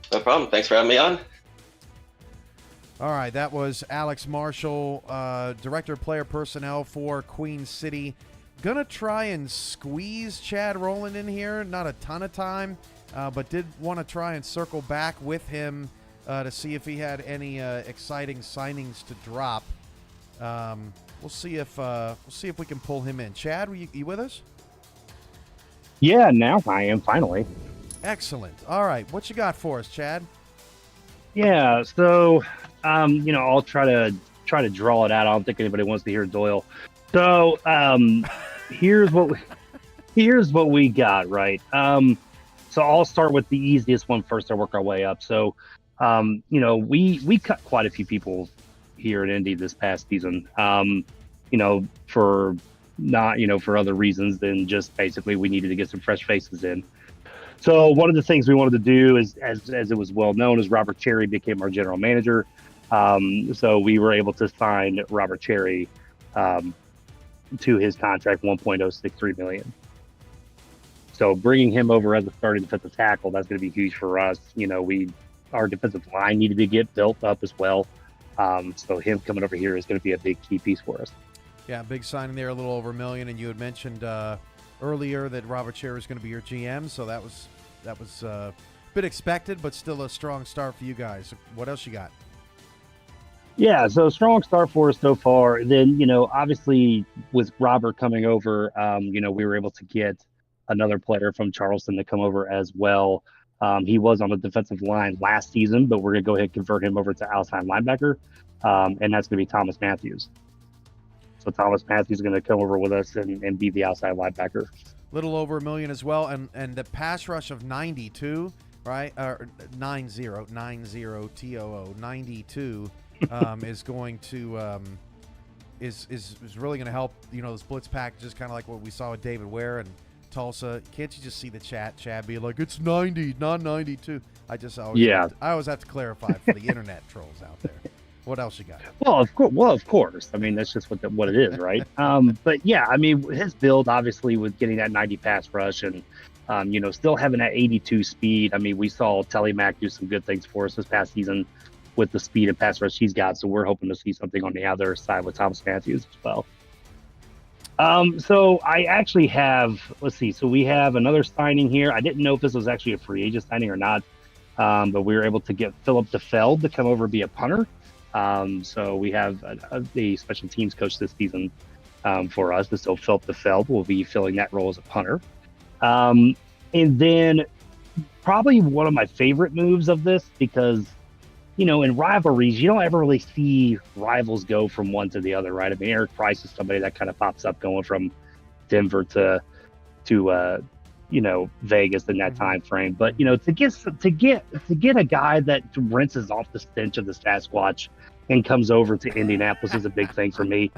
No problem. Thanks for having me on. All right, that was Alex Marshall, Director of Player Personnel for Queen City. Gonna try and squeeze Chad Rowland in here. Not a ton of time, but did want to try and circle back with him to see if he had any exciting signings to drop. We'll see if we can pull him in. Chad, you with us? Yeah, now I am finally. Excellent. All right, what you got for us, Chad? Yeah, so I'll try to draw it out. I don't think anybody wants to hear Doyle. So here's what we got, right? So I'll start with the easiest one first. I'll work our way up. So we cut quite a few people here at Indy this past season. For other reasons than just basically we needed to get some fresh faces in. So one of the things we wanted to do is, as it was well known, is Robert Cherry became our general manager. So we were able to sign Robert Cherry to his contract, $1.063 million. So bringing him over as a starting defensive tackle, that's going to be huge for us. Our defensive line needed to get built up as well. So him coming over here is going to be a big key piece for us. Yeah, big signing there, a little over $1 million. And you had mentioned earlier that Robert Scherer is going to be your GM, so that was a bit expected, but still a strong start for you guys. What else you got? Yeah, so strong start for us so far. Then, obviously with Robert coming over, we were able to get another player from Charleston to come over as well. He was on the defensive line last season, but we're going to go ahead and convert him over to outside linebacker, and that's going to be Thomas Matthews. So Thomas Matthews is going to come over with us and be the outside linebacker. Little over $1 million as well, and the pass rush of 92, right? Or 90 TOO 92 is going to is really going to help. Those blitz packages, kind of like what we saw with David Ware and Tulsa. Can't you just see the Chad be like, it's 90, not 92? I always have to clarify for the internet trolls out there. What else you got? Well, of course. I mean, that's just what it is, right? But yeah, I mean, his build obviously with getting that 90 pass rush and still having that 82 speed. I mean, we saw Telemac do some good things for us this past season with the speed and pass rush he's got. So we're hoping to see something on the other side with Thomas Matthews as well. So I actually have, let's see. So we have another signing here. I didn't know if this was actually a free agent signing or not, but we were able to get Philip DeFeld to come over and be a punter. So we have a special teams coach this season for us. So Philip DeFeld will be filling that role as a punter. And then probably one of my favorite moves of this, because in rivalries, you don't ever really see rivals go from one to the other, right? I mean, Eric Price is somebody that kind of pops up going from Denver to Vegas in that time frame. But to get a guy that rinses off the stench of the Sasquatch and comes over to Indianapolis is a big thing for me.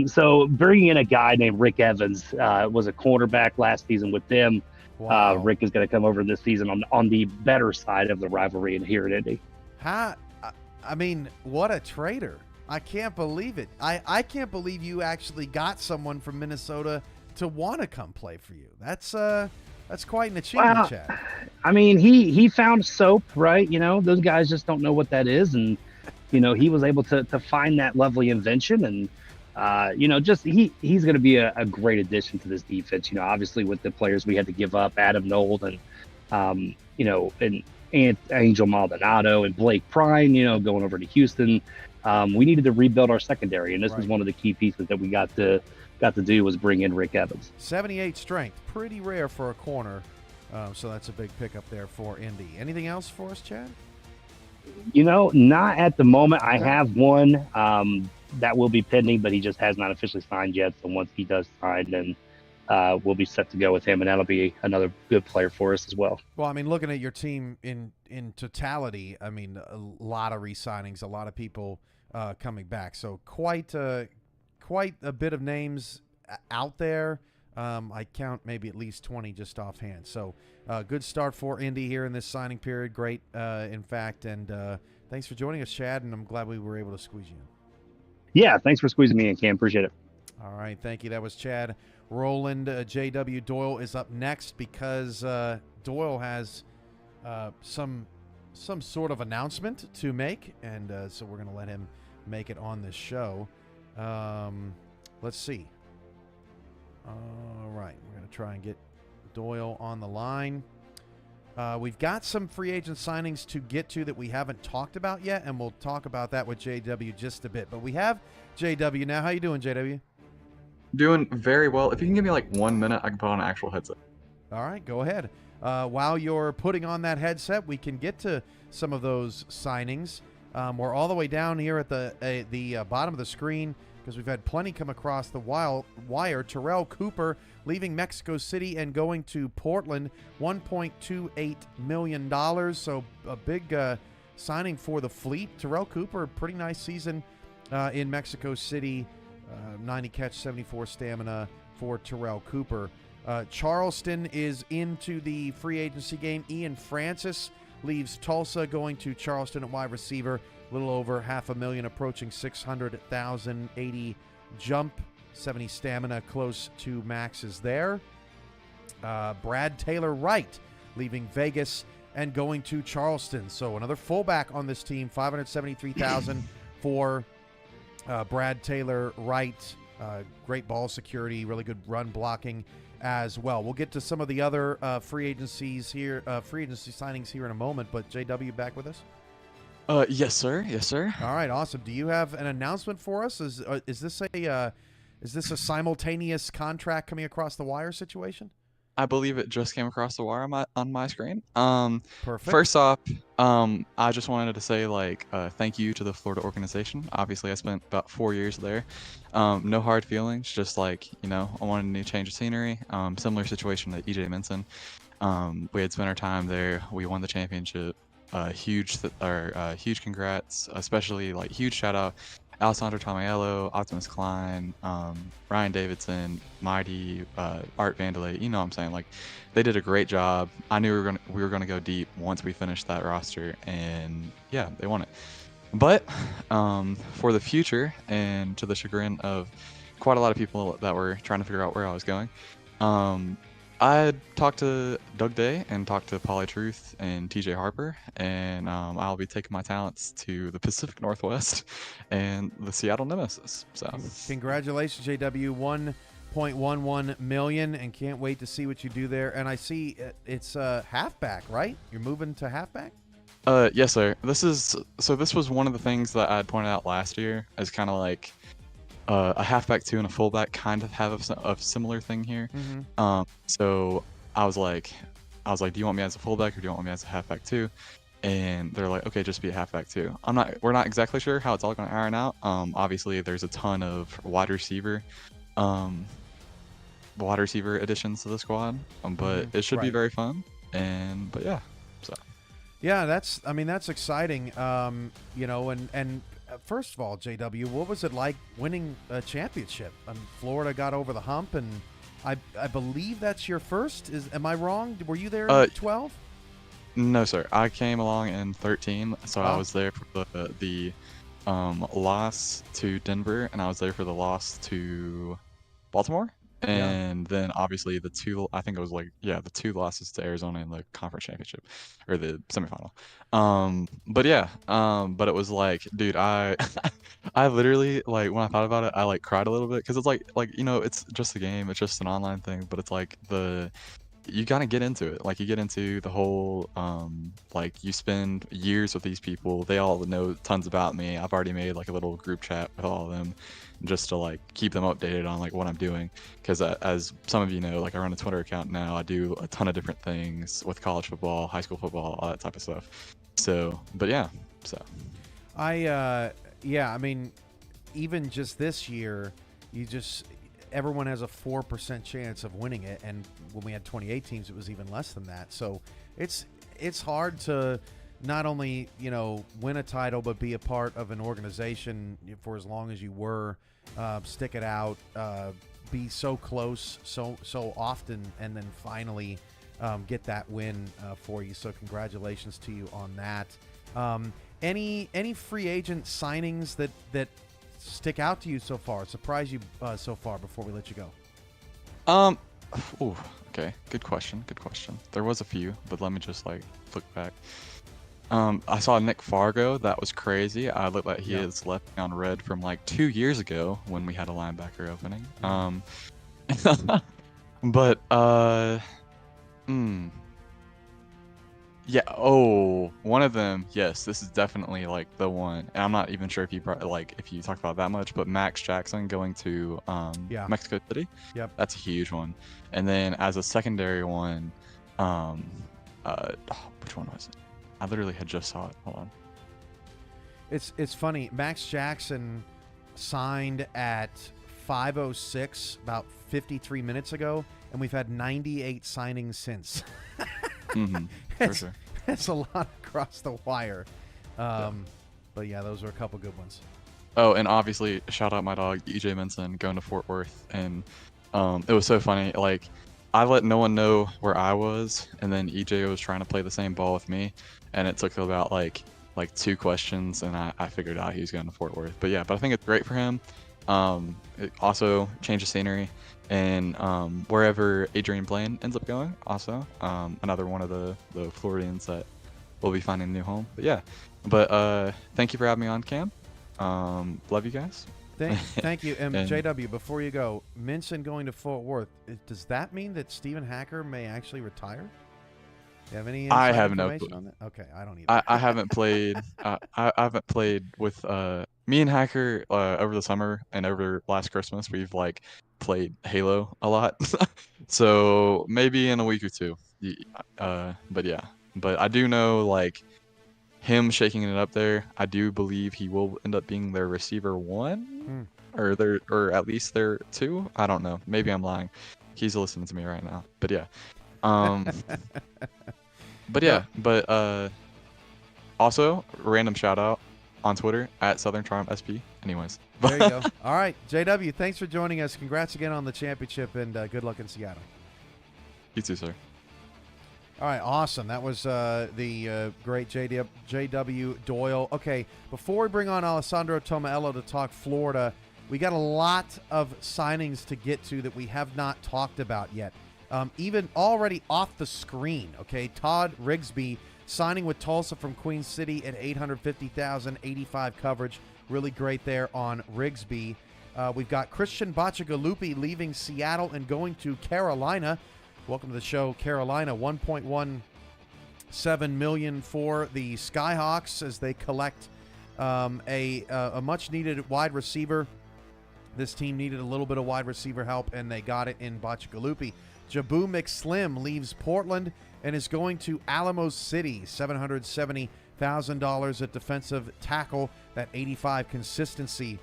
So bringing in a guy named Rick Evans was a cornerback last season with them. Wow. Rick is going to come over this season on the better side of the rivalry and here at Indy. I mean, what a traitor. I can't believe it. I can't believe you actually got someone from Minnesota to want to come play for you. That's quite an achievement, Chad. I mean, he found soap, right? Those guys just don't know what that is. And, he was able to find that lovely invention. And, he's going to be a great addition to this defense. Obviously with the players we had to give up, Adam Nold and Angel Maldonado and Blake Prine, going over to Houston. We needed to rebuild our secondary, and this was one of the key pieces that we got to do was bring in Rick Evans. 78 strength, pretty rare for a corner, so that's a big pickup there for Indy. Anything else for us, Chad? Not at the moment. I have one that will be pending, but he just has not officially signed yet. So once he does sign, then we'll be set to go with him, and that'll be another good player for us as well. Well, I mean, looking at your team in totality, I mean, a lot of re-signings, a lot of people coming back. So quite a bit of names out there. I count maybe at least 20 just offhand. So good start for Indy here in this signing period. Great, in fact. And thanks for joining us, Chad, and I'm glad we were able to squeeze you in. Yeah, thanks for squeezing me in, Cam. Appreciate it. All right, thank you. That was Chad Roland. J.W. Doyle is up next because Doyle has some sort of announcement to make, and so we're going to let him make it on this show. Let's see. All right, we're going to try and get Doyle on the line. We've got some free agent signings to get to that we haven't talked about yet, and we'll talk about that with JW just a bit. But we have JW now. How you doing, JW? Doing very well. If you can give me like 1 minute, I can put on an actual headset. All right, go ahead. While you're putting on that headset, we can get to some of those signings. We're all the way down here at the bottom of the screen because we've had plenty come across the wire. Terrell Cooper leaving Mexico City and going to Portland, $1.28 million. So a big signing for the fleet. Terrell Cooper, pretty nice season in Mexico City. 90 catch, 74 stamina for Terrell Cooper. Charleston is into the free agency game. Ian Francis leaves Tulsa, going to Charleston at wide receiver. A little over $500,000, approaching 600,000, 80 jump, 70 stamina, close to maxes there. Brad Taylor Wright leaving Vegas and going to Charleston. So another fullback on this team, 573,000 for Brad Taylor Wright. Great ball security, really good run blocking as well. We'll get to some of the other free agency signings here in a moment, but JW back with us? Yes, sir. Yes, sir. All right, awesome. Do you have an announcement for us? Is this a simultaneous contract coming across the wire situation? I believe it just came across the wire on my screen. Perfect. First off, I just wanted to say thank you to the Florida organization. Obviously, I spent about 4 years there. No hard feelings, just I wanted a new change of scenery. Similar situation to EJ Minson. We had spent our time there. We won the championship. Huge congrats, especially huge shout out Alessandro Tomiello, Optimus Klein, Ryan Davidson, Mighty, Art Vandalay. You know what I'm saying? They did a great job. I knew we were gonna go deep once we finished that roster, and yeah, they won it. But for the future, and to the chagrin of quite a lot of people that were trying to figure out where I was going, I talked to Doug Day and talked to Polly Truth and TJ Harper, and I'll be taking my talents to the Pacific Northwest and the Seattle Nemesis. So congratulations, JW. 1.11 million, and can't wait to see what you do there. And I see it's halfback, right? You're moving to halfback? Yes, sir. This was one of the things that I had pointed out last year as kind of a halfback 2 and a fullback kind of have a similar thing here. Mm-hmm. So I was like, do you want me as a fullback or do you want me as a halfback 2? And they're like, okay, just be a halfback 2. We're not exactly sure how it's all going to iron out. Obviously there's a ton of wide receiver additions to the squad, but it should be very fun. But yeah, so. Yeah, that's exciting. And first of all, JW, what was it like winning a championship? Florida got over the hump, and I believe that's your first. Am I wrong? Were you there in 12? No, sir. I came along in 13, so I was there for the loss to Denver, and I was there for the loss to Baltimore. And then obviously the two losses to Arizona in the conference championship or the semifinal. But it was dude, I I literally when I thought about it, I cried a little bit because it's it's just a game, it's just an online thing, but it's you gotta get into it. You get into the whole you spend years with these people, they all know tons about me. I've already made a little group chat with all of them just to keep them updated on what I'm doing, because as some of you know, I run a Twitter account now. I do a ton of different things with college football, high school football, all that type of stuff. Even just this year, everyone has a 4% chance of winning it, and when we had 28 teams, it was even less than that. So it's hard to not only win a title, but be a part of an organization for as long as you were, stick it out, be so close so often, and then finally get that win for you. So congratulations to you on that. Any free agent signings that stick out to you so far, surprise you so far before we let you go? Okay, good question. There was a few, but let me just look back. I saw Nick Fargo. That was crazy. I looked like he is left on red from 2 years ago when we had a linebacker opening. Yeah. Oh, one of them. Yes, this is definitely the one. And I'm not even sure if you if you talked about that much, but Max Jackson going to Mexico City. Yep. That's a huge one. And then as a secondary one, which one was it? I literally had just saw it. Hold on. It's funny. Max Jackson signed at 5:06 about 53 minutes ago, and we've had 98 signings since. For sure. That's a lot across the wire. But yeah, those were a couple good ones. Oh, and obviously, shout out my dog, EJ Minson, going to Fort Worth. And it was so funny. I let no one know where I was, and then EJ was trying to play the same ball with me, and it took about like 2 questions, and I figured out he was going to Fort Worth. But I think it's great for him. It also change of scenery, and wherever Adrian Blaine ends up going, also another one of the Floridians that will be finding a new home. But thank you for having me on, Cam. Love you guys. Thank you. And And- JW, before you go, Minson going to Fort Worth, does that mean that Stephen Hacker may actually retire? Do you have any I inside have no information clue. on that? Okay, I don't either. I haven't played. I haven't played with me and Hacker over the summer and over last Christmas. We've like played Halo a lot, so maybe in a week or two. But yeah, but I do know like him shaking it up there. I do believe he will end up being their receiver one, or at least their two. I don't know. Maybe I'm lying. He's listening to me right now. But yeah. But yeah, but also random shout out on Twitter at Southern Charm SP. Anyways, There you go. All right, JW, thanks for joining us. Congrats again on the championship, and good luck in Seattle. You too, sir. All right, awesome. That was the great JW Doyle. Okay, before we bring on Alessandro Tomaello to talk Florida, we got a lot of signings to get to that we have not talked about yet. Even already off the screen, okay? Todd Rigsby signing with Tulsa from Queen City at $850,000, 85 coverage. Really great there on Rigsby. We've got Christian Bacigalupi leaving Seattle and going to Carolina. Welcome to the show, Carolina. $1.17 million for the Skyhawks as they collect a much-needed wide receiver. This team needed a little bit of wide receiver help, and they got it in Bacigalupi. Jabu McSlim leaves Portland and is going to Alamo City. $770,000 at defensive tackle. That 85 consistency,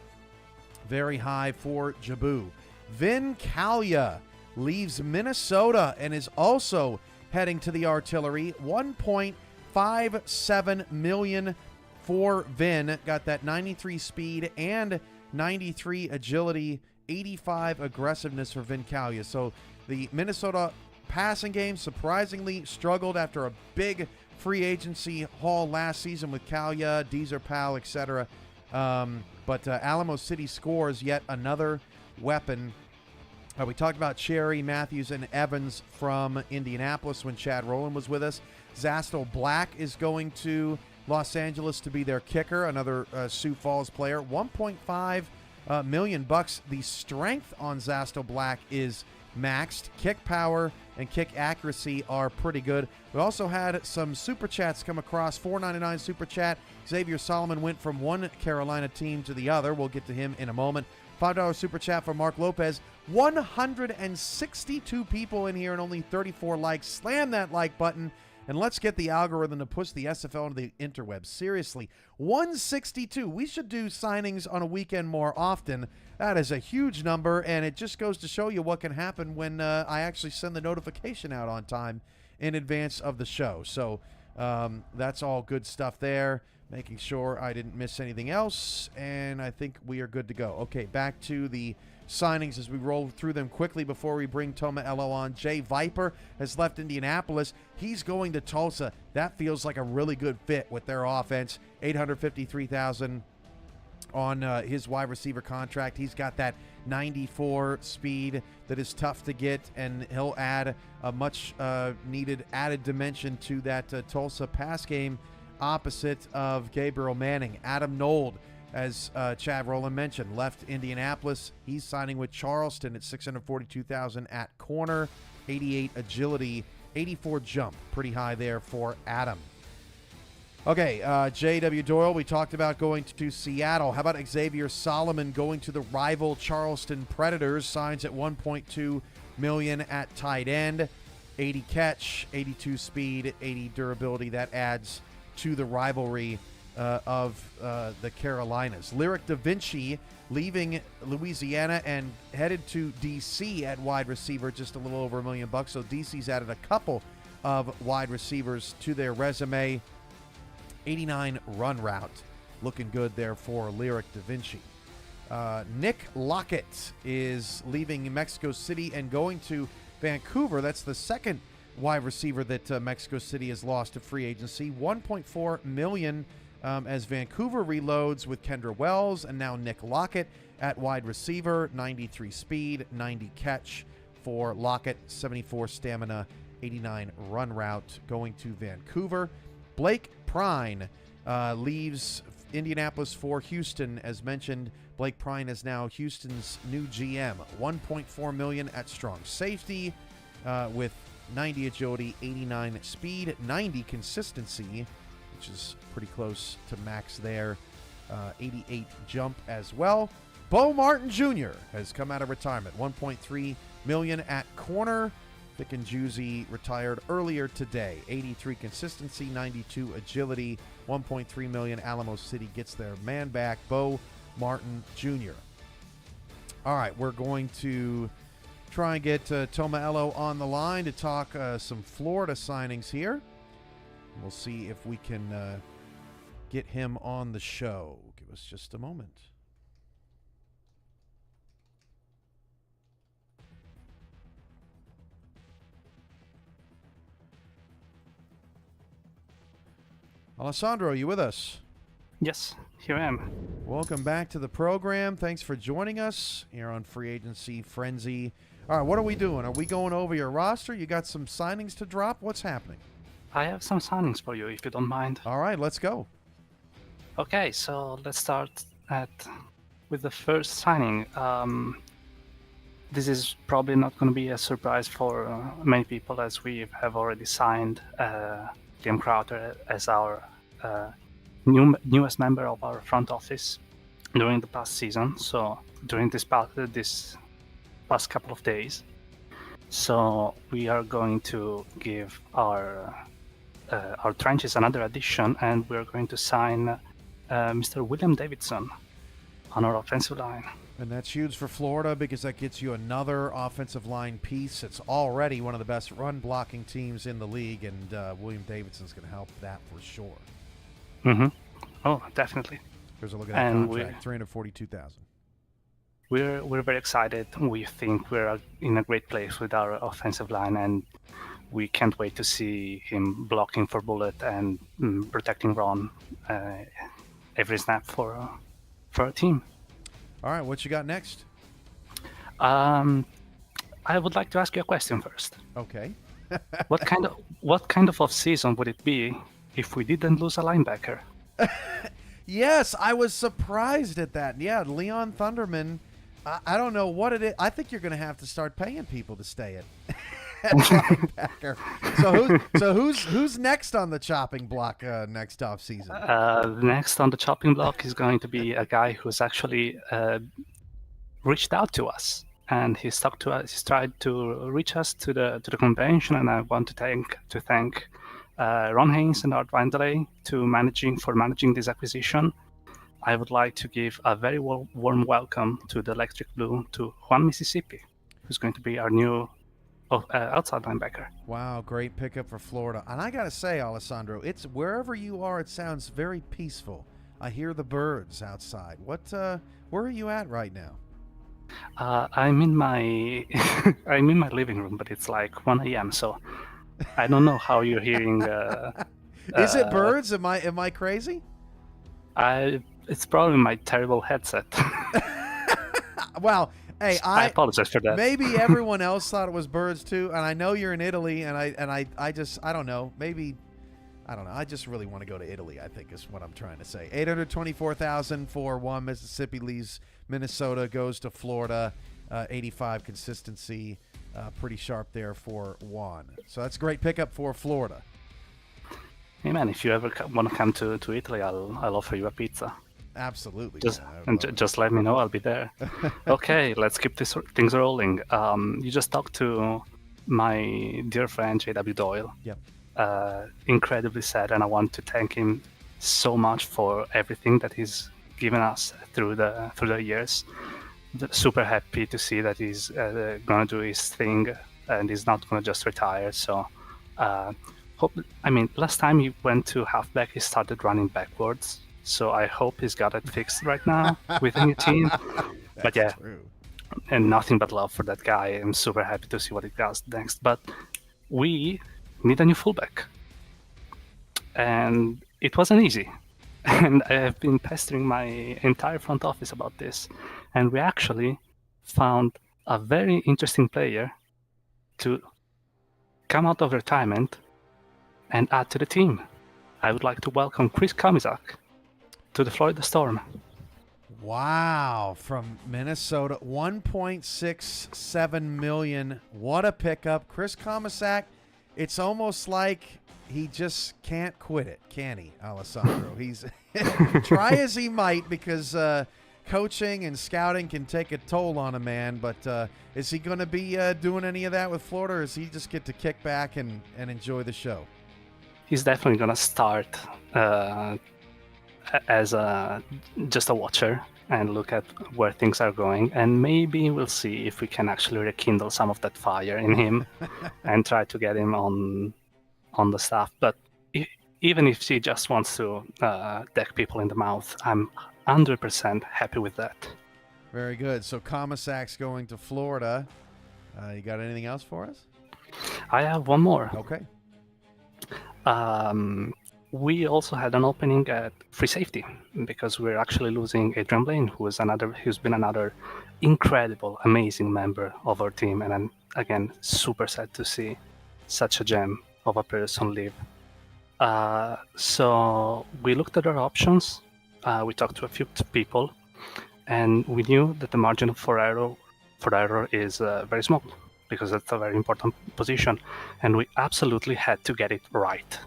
very high for Jabu. Vin Calya leaves Minnesota and is also heading to the artillery. $1.57 million for Vin. Got that 93 speed and 93 agility, 85 aggressiveness for Vin Calya. So the Minnesota passing game surprisingly struggled after a big free agency haul last season with Calya, Deezer Powell, etc. But Alamo City scores yet another weapon. We talked about Cherry, Matthews, and Evans from Indianapolis when Chad Rowland was with us. Zastel Black is going to Los Angeles to be their kicker, another Sioux Falls player. $1.5 million. The strength on Zastel Black is maxed. Kick power and kick accuracy are pretty good. We also had some super chats come across. $4.99 super chat. Xavier Solomon went from one Carolina team to the other. We'll get to him in a moment. $5 super chat for Mark Lopez. 162 people in here and only 34 likes. Slam that like button and let's get the algorithm to push the SFL into the interwebs. Seriously, 162. We should do signings on a weekend more often. That is a huge number, and it just goes to show you what can happen when I actually send the notification out on time in advance of the show. So that's all good stuff there. Making sure I didn't miss anything else, and I think we are good to go. Okay, back to the signings as we roll through them quickly before we bring Tomaello on. Jay Viper has left Indianapolis. He's going to Tulsa. That feels like a really good fit with their offense. $853,000 on his wide receiver contract. He's got that 94 speed that is tough to get, and he'll add a much needed added dimension to that Tulsa pass game opposite of Gabriel Manning. Adam Nold, as Chad Rowland mentioned, left Indianapolis. He's signing with Charleston at $642,000 at corner, 88 agility, 84 jump. Pretty high there for Adam. Okay, J.W. Doyle, we talked about going to Seattle. How about Xavier Solomon going to the rival Charleston Predators? Signs at $1.2 million at tight end. 80 catch, 82 speed, 80 durability. That adds to the rivalry of the Carolinas. Lyric Da Vinci leaving Louisiana and headed to D.C. at wide receiver, just a little over $1 million. So D.C.'s added a couple of wide receivers to their resume. 89 run route. Looking good there for Lyric Da Vinci. Nick Lockett is leaving Mexico City and going to Vancouver. That's the second wide receiver that Mexico City has lost to free agency. $1.4 million as Vancouver reloads with Kendra Wells, and now Nick Lockett at wide receiver. 93 speed, 90 catch for Lockett, 74 stamina, 89 run route going to Vancouver. Blake Prine leaves Indianapolis for Houston. As mentioned, Blake Prine is now Houston's new GM. $1.4 million at strong safety with 90 agility, 89 speed, 90 consistency, which is pretty close to max there. 88 jump as well. Bo Martin Jr. has come out of retirement. $1.3 million at corner. Thick and Juicy retired earlier today. 83 consistency, 92 agility, $1.3 million. Alamo City gets their man back. Bo Martin Jr. All right, we're going to try and get Tomaello on the line to talk some Florida signings here. We'll see if we can get him on the show. Give us just a moment. Alessandro, you with us? Yes, here I am. Welcome back to the program. Thanks for joining us here on Free Agency Frenzy. All right, what are we doing? Are we going over your roster? You got some signings to drop? What's happening? I have some signings for you, if you don't mind. All right, let's go. Okay, so let's start with the first signing. This is probably not going to be a surprise for many people, as we have already signed Game Crowder as our newest member of our front office during the past season. So during this past couple of days, so we are going to give our trenches another addition, and we're going to sign Mr. William Davidson on our offensive line. And that's huge for Florida because that gets you another offensive line piece. It's already one of the best run blocking teams in the league, and William Davidson's going to help that for sure. Mm-hmm. Oh, definitely. Here's a look at that contract, $342,000. We're very excited. We think we're in a great place with our offensive line, and we can't wait to see him blocking for Bullet and protecting Ron every snap for our team. All right, what you got next? I would like to ask you a question first. Okay. What kind of off season would it be if we didn't lose a linebacker? Yes, I was surprised at that. Yeah, Leon Thunderman. I don't know what it is. I think you're going to have to start paying people to stay at linebacker. So who's next on the chopping block next off season? Next on the chopping block is going to be a guy who's actually reached out to us, and he's talked to us. He's tried to reach us to the convention, and I want to thank Ron Haynes and Art Vandelay for managing this acquisition. I would like to give a very warm welcome to the Electric Blue to Juan Mississippi, who's going to be our new outside linebacker. Wow, great pickup for Florida. And I got to say, Alessandro, it's wherever you are, it sounds very peaceful. I hear the birds outside. Where are you at right now? I'm in my living room, but it's like 1 a.m. So I don't know how you're hearing. Is it birds? Am I crazy? It's probably my terrible headset. Well, hey, I apologize for that. Maybe everyone else thought it was birds too, and I know you're in Italy, and I don't know. Maybe I don't know. I just really want to go to Italy, I think is what I'm trying to say. $824,000 for Juan Mississippi, leaves Minnesota, goes to Florida. 85 consistency, pretty sharp there for Juan. So that's a great pickup for Florida. Hey man, if you ever want to come to Italy, I'll offer you a pizza. Absolutely. Just let me know. I'll be there. Okay, let's keep things rolling. You just talked to my dear friend J.W. Doyle. Yep. Incredibly sad, and I want to thank him so much for everything that he's given us through the years. Super happy to see that he's gonna do his thing and he's not gonna just retire. So, last time he went to halfback, he started running backwards. So I hope he's got it fixed right now with a new team. But yeah, true. And nothing but love for that guy. I'm super happy to see what he does next. But we need a new fullback, and it wasn't easy. And I have been pestering my entire front office about this. And we actually found a very interesting player to come out of retirement and add to the team. I would like to welcome Chris Kamizak to the Florida Storm. Wow, from Minnesota, 1.67 million. What a pickup. Chris Comisac, it's almost like he just can't quit it, can he, Alessandro? He's try as he might, because coaching and scouting can take a toll on a man, but is he going to be doing any of that with Florida, or does he just get to kick back and enjoy the show? He's definitely going to start as just a watcher and look at where things are going, and maybe we'll see if we can actually rekindle some of that fire in him and try to get him on the staff. But even if he just wants to deck people in the mouth, I'm 100% happy with that. Very good. So Comisac's going to Florida. You got anything else for us? I have one more. Okay. We also had an opening at free safety, because we're actually losing Adrian Blaine, who's been another incredible, amazing member of our team, and I'm again super sad to see such a gem of a person leave. So we looked at our options. We talked to a few people, and we knew that the margin for error is very small, because that's a very important position, and we absolutely had to get it right.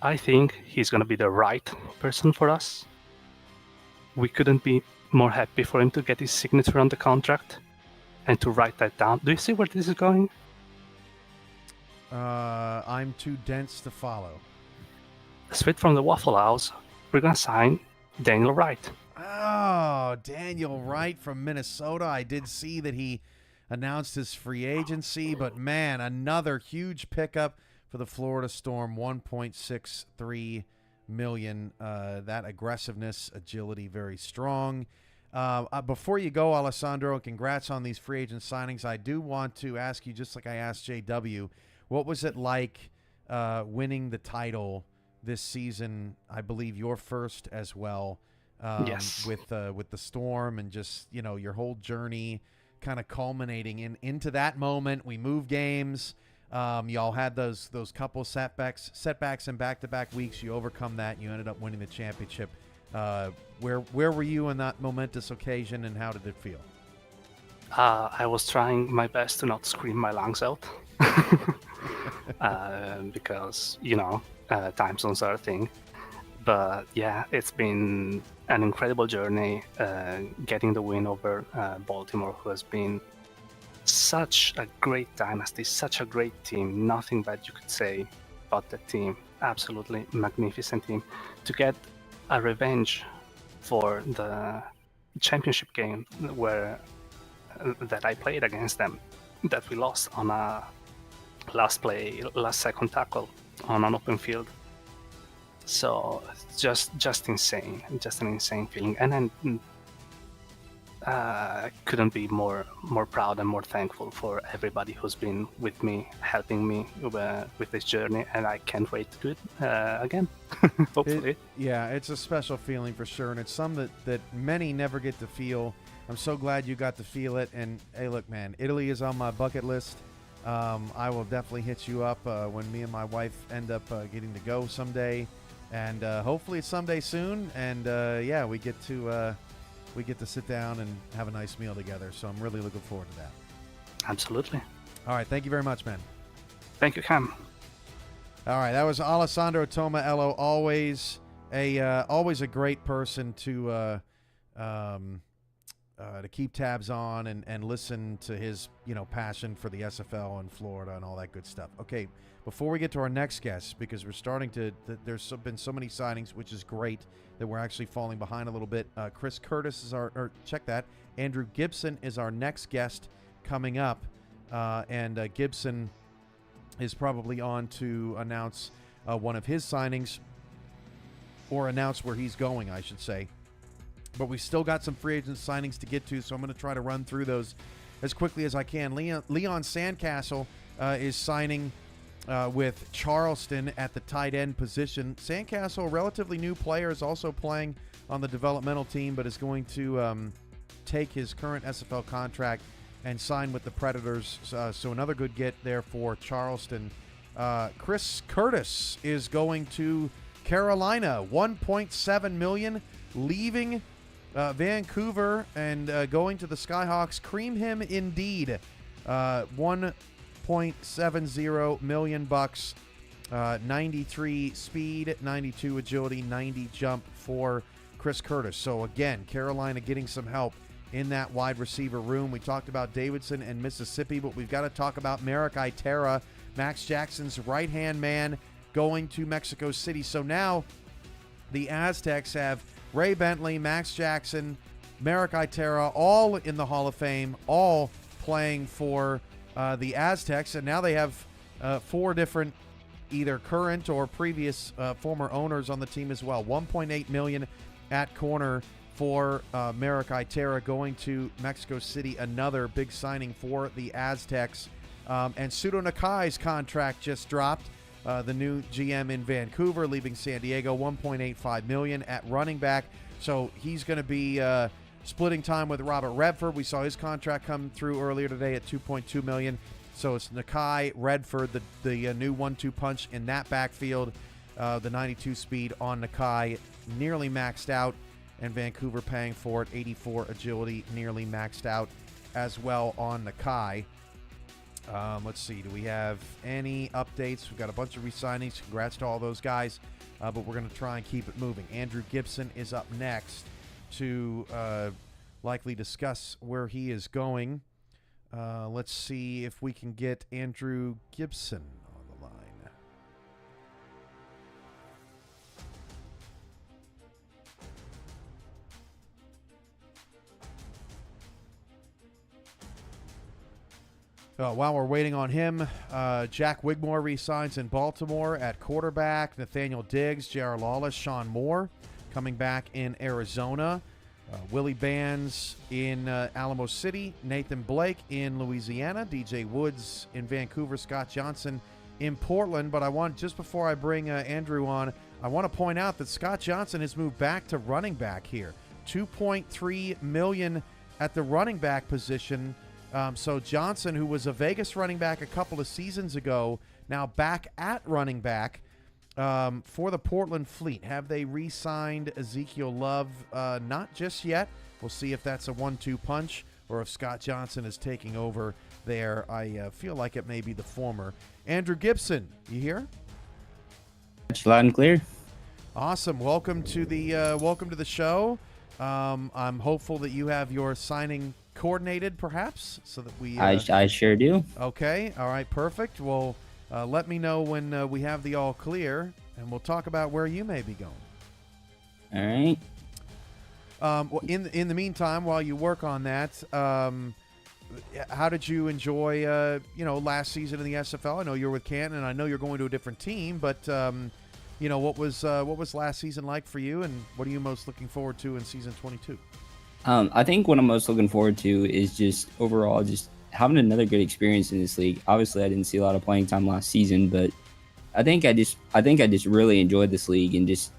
I think he's going to be the right person for us. We couldn't be more happy for him to get his signature on the contract and to write that down. Do you see where this is going? I'm too dense to follow. Straight from the Waffle House, we're going to sign Daniel Wright. Oh, Daniel Wright from Minnesota. I did see that he announced his free agency, but man, another huge pickup for the Florida Storm. 1.63 million. That aggressiveness, agility, very strong. Before you go, Alessandro, congrats on these free agent signings. I do want to ask you, just like I asked JW, what was it like winning the title this season? I believe your first as well. Yes. With the Storm, and just, you know, your whole journey kind of culminating into that moment. We moved games. Y'all had those couple setbacks in back-to-back weeks. You overcome that, and you ended up winning the championship. Where were you on that momentous occasion, and how did it feel? I was trying my best to not scream my lungs out, because, you know, time zones are a thing. But yeah, it's been an incredible journey, getting the win over Baltimore, who has been such a great dynasty, such a great team. Nothing bad you could say about that team. Absolutely magnificent team. To get a revenge for the championship game that I played against them, that we lost on a last second tackle on an open field. So just insane, just an insane feeling, and then couldn't be more proud and more thankful for everybody who's been with me, helping me with this journey, and I can't wait to do it again. Hopefully. It's a special feeling for sure, and it's something that many never get to feel. I'm so glad you got to feel it. And hey, look, man, Italy is on my bucket list. I will definitely hit you up when me and my wife end up getting to go someday. And hopefully it's someday soon. And we get to sit down and have a nice meal together. So I'm really looking forward to that. Absolutely. All right. Thank you very much, man. Thank you, Cam. All right. That was Alessandro Tomaello. Always a great person to keep tabs on and listen to his, passion for the SFL and Florida and all that good stuff. Okay. Before we get to our next guest, because we're starting to, there's been so many signings, which is great, that we're actually falling behind a little bit. Chris Curtis is Andrew Gibson is our next guest coming up. And Gibson is probably on to announce one of his signings, or announce where he's going, I should say. But we still got some free agent signings to get to, so I'm going to try to run through those as quickly as I can. Leon Sandcastle is signing with Charleston at the tight end position. Sandcastle, a relatively new player, is also playing on the developmental team, but is going to take his current SFL contract and sign with the Predators. So another good get there for Charleston. Chris Curtis is going to Carolina, 1.7 million, leaving Vancouver and going to the Skyhawks. Cream him indeed. 1.70 million bucks. 93 speed, 92 agility, 90 jump for Chris Curtis. So again, Carolina getting some help in that wide receiver room. We talked about Davidson and Mississippi, but we've got to talk about Merrick Itera, Max Jackson's right-hand man, going to Mexico City. So now the Aztecs have Ray Bentley, Max Jackson, Merrick Itera, all in the Hall of Fame, all playing for the Aztecs. And now they have 4 different either current or previous former owners on the team as well. $1.8 million at corner for Merrick Itera going to Mexico City. Another big signing for the Aztecs. And Sudo Nakai's contract just dropped. The new GM in Vancouver, leaving San Diego, $1.85 million at running back. So he's going to be splitting time with Robert Redford. We saw his contract come through earlier today at $2.2 million. So it's Nakai, Redford, the new 1-2 punch in that backfield. The 92 speed on Nakai, nearly maxed out, and Vancouver paying for it. 84 agility, nearly maxed out as well on Nakai. Let's see, do we have any updates? We've got a bunch of re-signings. Congrats to all those guys, but we're going to try and keep it moving. Andrew Gibson is up next to likely discuss where he is going. Let's see if we can get Andrew Gibson on the line. While we're waiting on him, Jack Wigmore re-signs in Baltimore at quarterback. Nathaniel Diggs, J.R. Lawless, Sean Moore coming back in Arizona. Willie Bands in Alamo City, Nathan Blake in Louisiana, DJ Woods in Vancouver, Scott Johnson in Portland. But I want, just before I bring Andrew on, I want to point out that Scott Johnson has moved back to running back here. $2.3 million at the running back position. So Johnson, who was a Vegas running back a couple of seasons ago, now back at running back for the Portland Fleet. Have they re-signed Ezekiel Love? Not just yet. We'll see if that's a 1-2 punch or if Scott Johnson is taking over there. I feel like it may be the former. Andrew Gibson, you here? Loud and clear. Awesome. Welcome to the show. I'm hopeful that you have your signing coordinated, perhaps, so that we. I sure do. Okay. All right. Perfect. Well, let me know when we have the all clear, and we'll talk about where you may be going. All right. Well, in the meantime, while you work on that, how did you enjoy last season in the SFL? I know you're with Canton, and I know you're going to a different team, but what was last season like for you, and what are you most looking forward to in season 22? I think what I'm most looking forward to is just overall just having another good experience in this league. Obviously, I didn't see a lot of playing time last season, but I think I just really enjoyed this league and just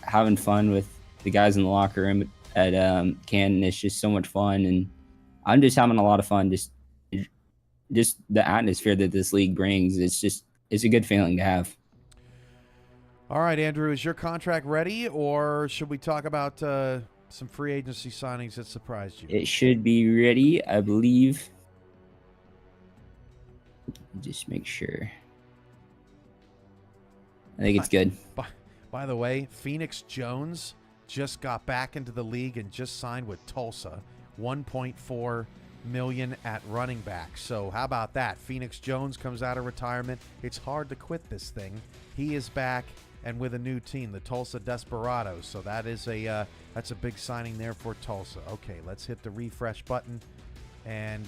having fun with the guys in the locker room at Canton. It's just so much fun, and I'm just having a lot of fun. Just the atmosphere that this league brings. It's a good feeling to have. All right, Andrew, is your contract ready, or should we talk about some free agency signings that surprised you? It should be ready, I believe. Just make sure. I think it's good. By the way, Phoenix Jones just got back into the league and just signed with Tulsa. $1.4 million at running back. So how about that? Phoenix Jones comes out of retirement. It's hard to quit this thing. He is back and with a new team, the Tulsa Desperados. So that is that's a big signing there for Tulsa. Okay, let's hit the refresh button. And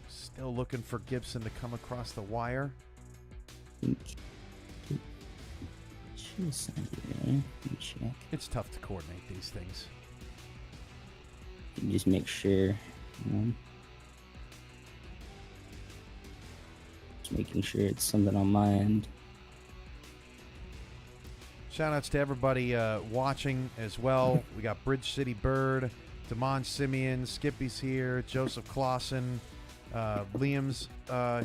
still looking for Gibson to come across the wire. It's tough to coordinate these things. Just make sure. Just making sure it's something on my end. Shout outs to everybody watching as well. We got Bridge City Bird, Damon Simeon, Skippy's here, Joseph Clausen, Liam's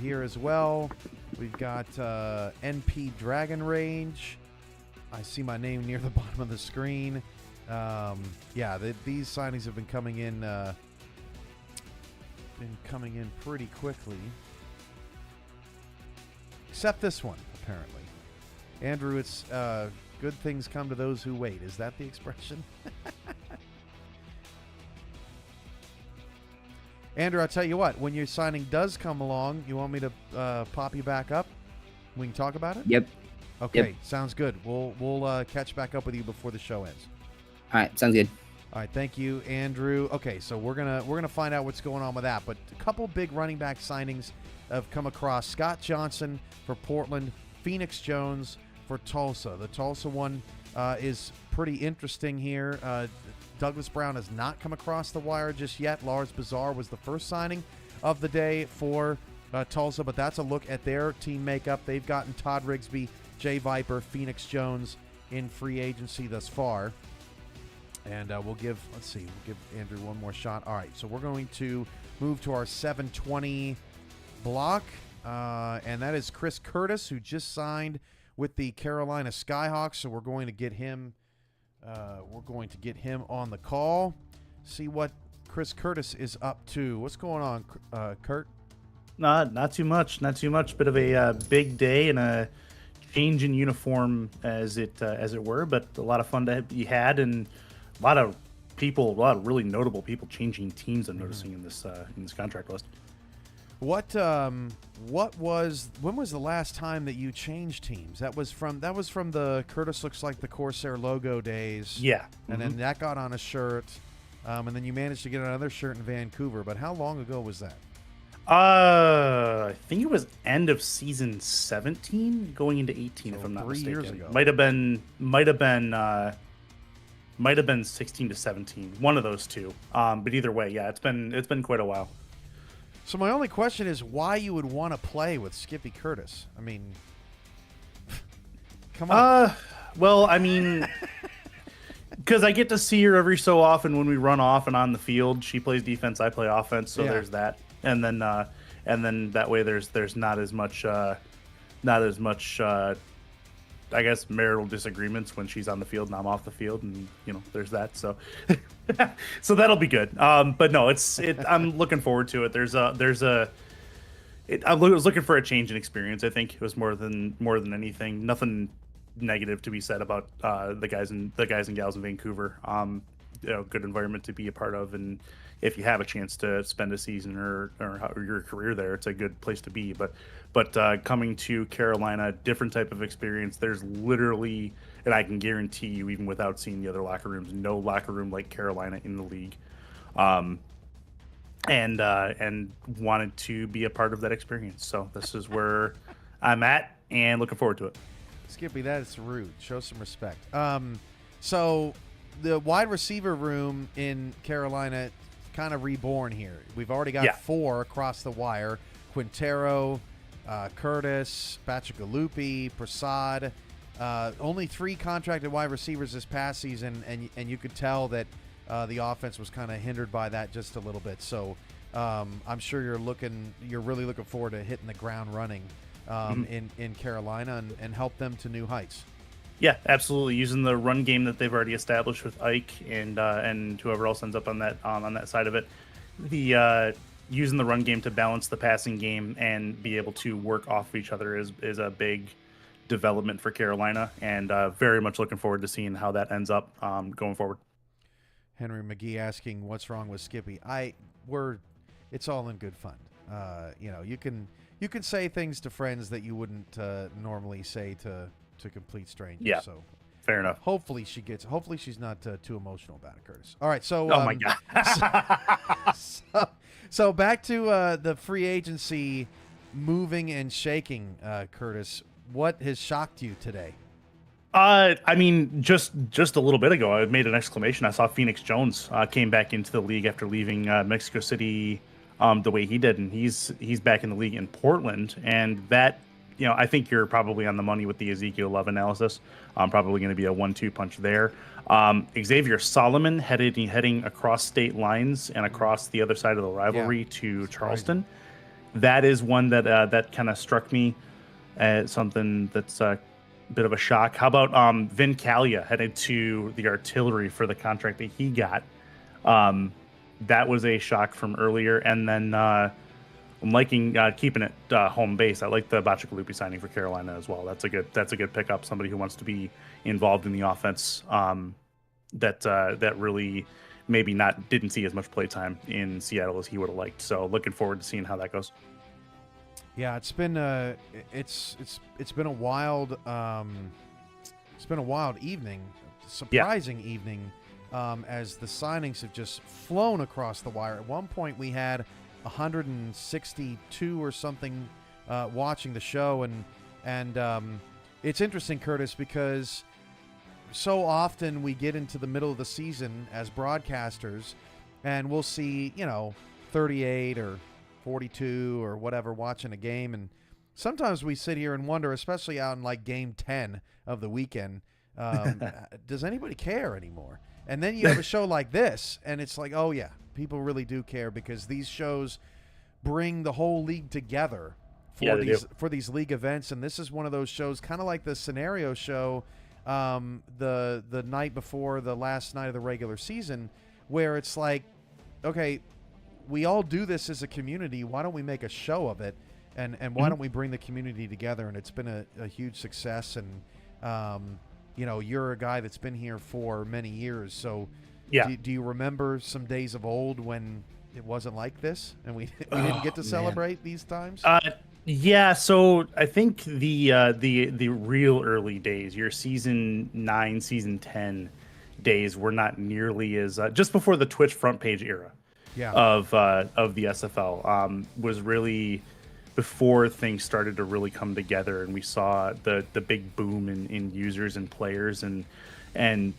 here as well. We've got NP Dragon Rage. I see my name near the bottom of the screen. Yeah, these signings have been coming in pretty quickly. Except this one, apparently. Andrew, it's good things come to those who wait. Is that the expression? Andrew, I'll tell you what. When your signing does come along, you want me to pop you back up? We can talk about it? Yep. Okay, Yep. sounds good. We'll catch back up with you before the show ends. All right, sounds good. All right, thank you, Andrew. Okay, so we're gonna find out what's going on with that. But a couple big running back signings have come across. Scott Johnson for Portland, Phoenix Jones for Tulsa. The Tulsa one is pretty interesting here. Douglas Brown has not come across the wire just yet. Lars Bazaar was the first signing of the day for Tulsa, but that's a look at their team makeup. They've gotten Todd Rigsby, Jay Viper, Phoenix Jones in free agency thus far. And we'll give Andrew one more shot. All right, so we're going to move to our 7:20 block, and that is Chris Curtis, who just signed with the Carolina Skyhawks. So we're going to get him. On the call. See what Chris Curtis is up to. What's going on, Kurt? Not too much. Bit of a big day and a change in uniform, as it were. But a lot of fun to be had, and a lot of really notable people changing teams. I'm noticing in this contract list. When was the last time that you changed teams? That was from the Curtis Looks Like the Corsair logo days. Yeah. And then that got on a shirt. And then you managed to get another shirt in Vancouver. But how long ago was that? I think it was end of season 17 going into 18, So if I'm not 3 mistaken. years ago. Might have been 16 to 17, one of those two. But either way, yeah, it's been quite a while. So my only question is why you would want to play with Skippy Curtis. I mean, come on. Well, I mean, because I get to see her every so often when we run off and on the field. She plays defense, I play offense, so Yeah. there's that. And then that way there's not as much I guess marital disagreements when she's on the field and I'm off the field, and there's that. So so that'll be good. But no, I'm looking forward to it. I was looking for a change in experience. I think it was more than anything. Nothing negative to be said about the guys and gals in Vancouver. Good environment to be a part of, and if you have a chance to spend a season or your career there, it's a good place to be. But coming to Carolina, different type of experience. There's literally, and I can guarantee you, even without seeing the other locker rooms, no locker room like Carolina in the league. And wanted to be a part of that experience. So this is where I'm at, and looking forward to it. Skippy, that is rude. Show some respect. So the wide receiver room in Carolina kind of reborn here. We've already got 4 across the wire. Quintero, Curtis, Bacigalupi, Prasad. Only 3 contracted wide receivers this past season, and you could tell that the offense was kind of hindered by that just a little bit. So I'm sure you're really looking forward to hitting the ground running in Carolina and help them to new heights. Yeah, absolutely. Using the run game that they've already established with Ike and whoever else ends up on that side of it, using the run game to balance the passing game and be able to work off of each other is a big development for Carolina, and very much looking forward to seeing how that ends up going forward. Henry McGee asking what's wrong with Skippy. It's all in good fun. You can say things to friends that you wouldn't normally say to complete strangers. Yeah, so fair enough. Hopefully she's not too emotional about it, Curtis. All right, so oh my god. so back to the free agency moving and shaking, Curtis. What has shocked you today? I mean, just a little bit ago, I made an exclamation. I saw Phoenix Jones came back into the league after leaving Mexico City the way he did, and he's back in the league in Portland, and that. I think you're probably on the money with the Ezekiel Love analysis. Probably going to be a 1-2 punch there. Xavier Solomon heading across state lines and across the other side of the rivalry to Charleston. That is one that kind of struck me as something that's bit of a shock. How about Vin Calia headed to the artillery for the contract that he got? That was a shock from earlier. And then I'm liking keeping it home base. I like the Bachikalupi signing for Carolina as well. That's a good pickup. Somebody who wants to be involved in the offense. That really maybe didn't see as much play time in Seattle as he would have liked. So looking forward to seeing how that goes. Yeah, it's been a wild evening, surprising evening, as the signings have just flown across the wire. At one point, we had 162 or something watching the show, and it's interesting, Curtis, because so often we get into the middle of the season as broadcasters, and we'll see 38 or 42 or whatever watching a game, and sometimes we sit here and wonder, especially out in like game 10 of the weekend, does anybody care anymore? And then you have a show like this, and it's like, oh yeah, people really do care, because these shows bring the whole league together for these league events. And this is one of those shows, kind of like the scenario show the night before the last night of the regular season, where it's like, okay, we all do this as a community. Why don't we make a show of it? And why don't we bring the community together? And it's been a huge success. And, you're a guy that's been here for many years. So do you remember some days of old when it wasn't like this and we didn't get to celebrate these times? Yeah, so I think the real early days, your season 9, season 10 days, were not nearly as just before the Twitch front page era. Of the SFL was really before things started to really come together, and we saw the big boom in users and players, and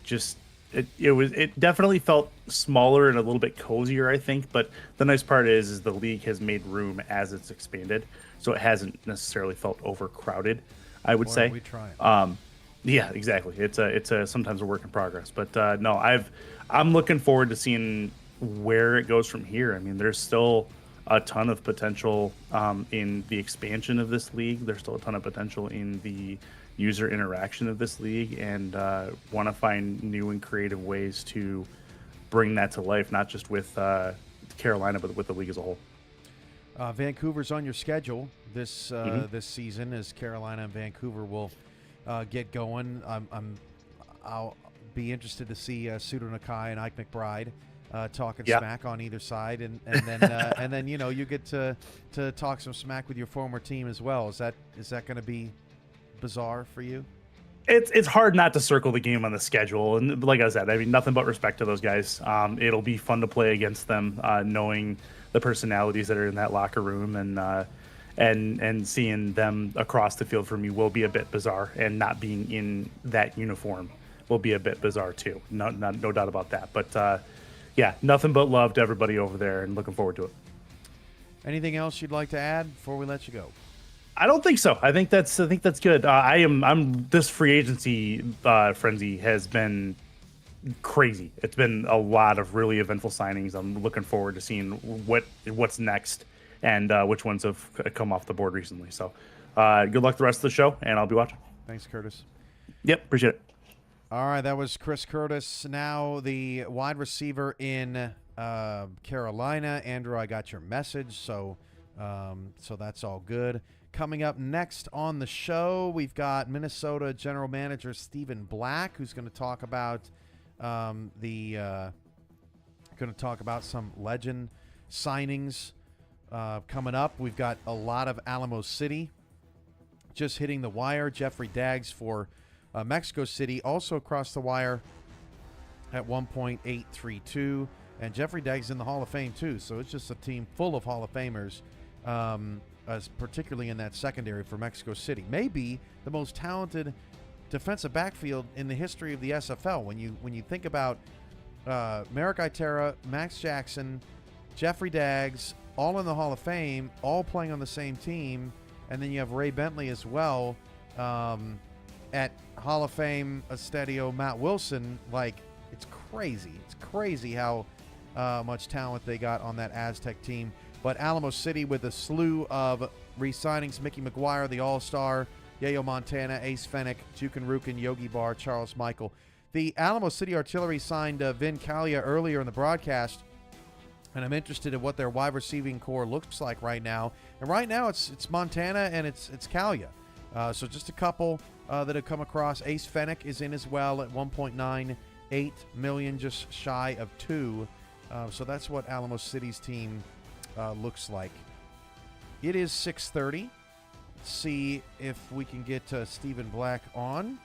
just it definitely felt smaller and a little bit cozier, I think. But the nice part is the league has made room as it's expanded, so it hasn't necessarily felt overcrowded, I would say. We try. Yeah, exactly. It's a sometimes a work in progress, but no, I'm looking forward to seeing where it goes from here. I mean, there's still a ton of potential in the expansion of this league. There's still a ton of potential in the user interaction of this league, and want to find new and creative ways to bring that to life, not just with Carolina, but with the league as a whole. Vancouver's on your schedule this this season, as Carolina and Vancouver will get going. I'll be interested to see Sudo Nakai and Ike McBride talking smack on either side, and then you get to talk some smack with your former team as well. Is that going to be bizarre for you? It's hard not to circle the game on the schedule, and like I said, I mean, nothing but respect to those guys. It'll be fun to play against them, knowing the personalities that are in that locker room, and seeing them across the field from you will be a bit bizarre, and not being in that uniform will be a bit bizarre too. No doubt about that. But yeah, nothing but love to everybody over there, and looking forward to it. Anything else you'd like to add before we let you go? I don't think so. I think that's good. This free agency frenzy has been crazy. It's been a lot of really eventful signings. I'm looking forward to seeing what's next, and which ones have come off the board recently. So good luck the rest of the show, and I'll be watching. Thanks, Curtis. Yep, appreciate it. All right, that was Chris Curtis, now the wide receiver in Carolina. Andrew, I got your message, so that's all good. Coming up next on the show, we've got Minnesota General Manager Stephen Black, who's going to talk about some legend signings coming up. We've got a lot of Alamo City just hitting the wire. Jeffrey Daggs for Mexico City also across the wire at 1.832, and Jeffrey Daggs in the Hall of Fame too. So it's just a team full of Hall of Famers. Particularly in that secondary for Mexico City. Maybe the most talented defensive backfield in the history of the SFL. When you think about Merrick Itera, Max Jackson, Jeffrey Daggs, all in the Hall of Fame, all playing on the same team, and then you have Ray Bentley as well at Hall of Fame Estadio Matt Wilson. Like, it's crazy. It's crazy how much talent they got on that Aztec team. But Alamo City with a slew of re-signings. Mickey McGuire, the All-Star, Yayo Montana, Ace Fennec, Jukin Rukin, Yogi Bar, Charles Michael. The Alamo City Artillery signed Vin Calia earlier in the broadcast, and I'm interested in what their wide receiving core looks like right now. And right now it's Montana and it's Calia. So just a couple that have come across. Ace Fennec is in as well at 1.98 million, just shy of 2. So that's what Alamo City's team looks like. It is 6:30. Let's see if we can get Stephen Black on.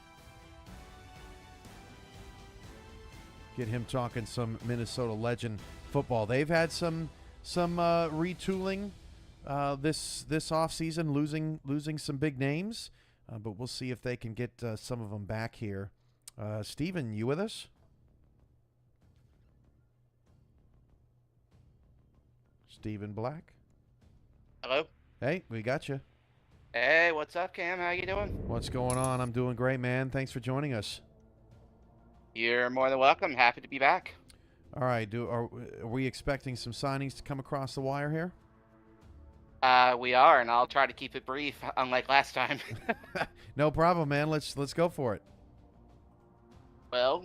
Get him talking some Minnesota Legend football. They've had some retooling this offseason, losing some big names, but we'll see if they can get some of them back here. Stephen, you with us? Stephen Black. Hello. Hey, we got you. Hey, what's up, Cam? How you doing? What's going on? I'm doing great, man. Thanks for joining us. You're more than welcome. Happy to be back. All right. Are we expecting some signings to come across the wire here? We are, and I'll try to keep it brief, unlike last time. No problem, man. Let's go for it. Well,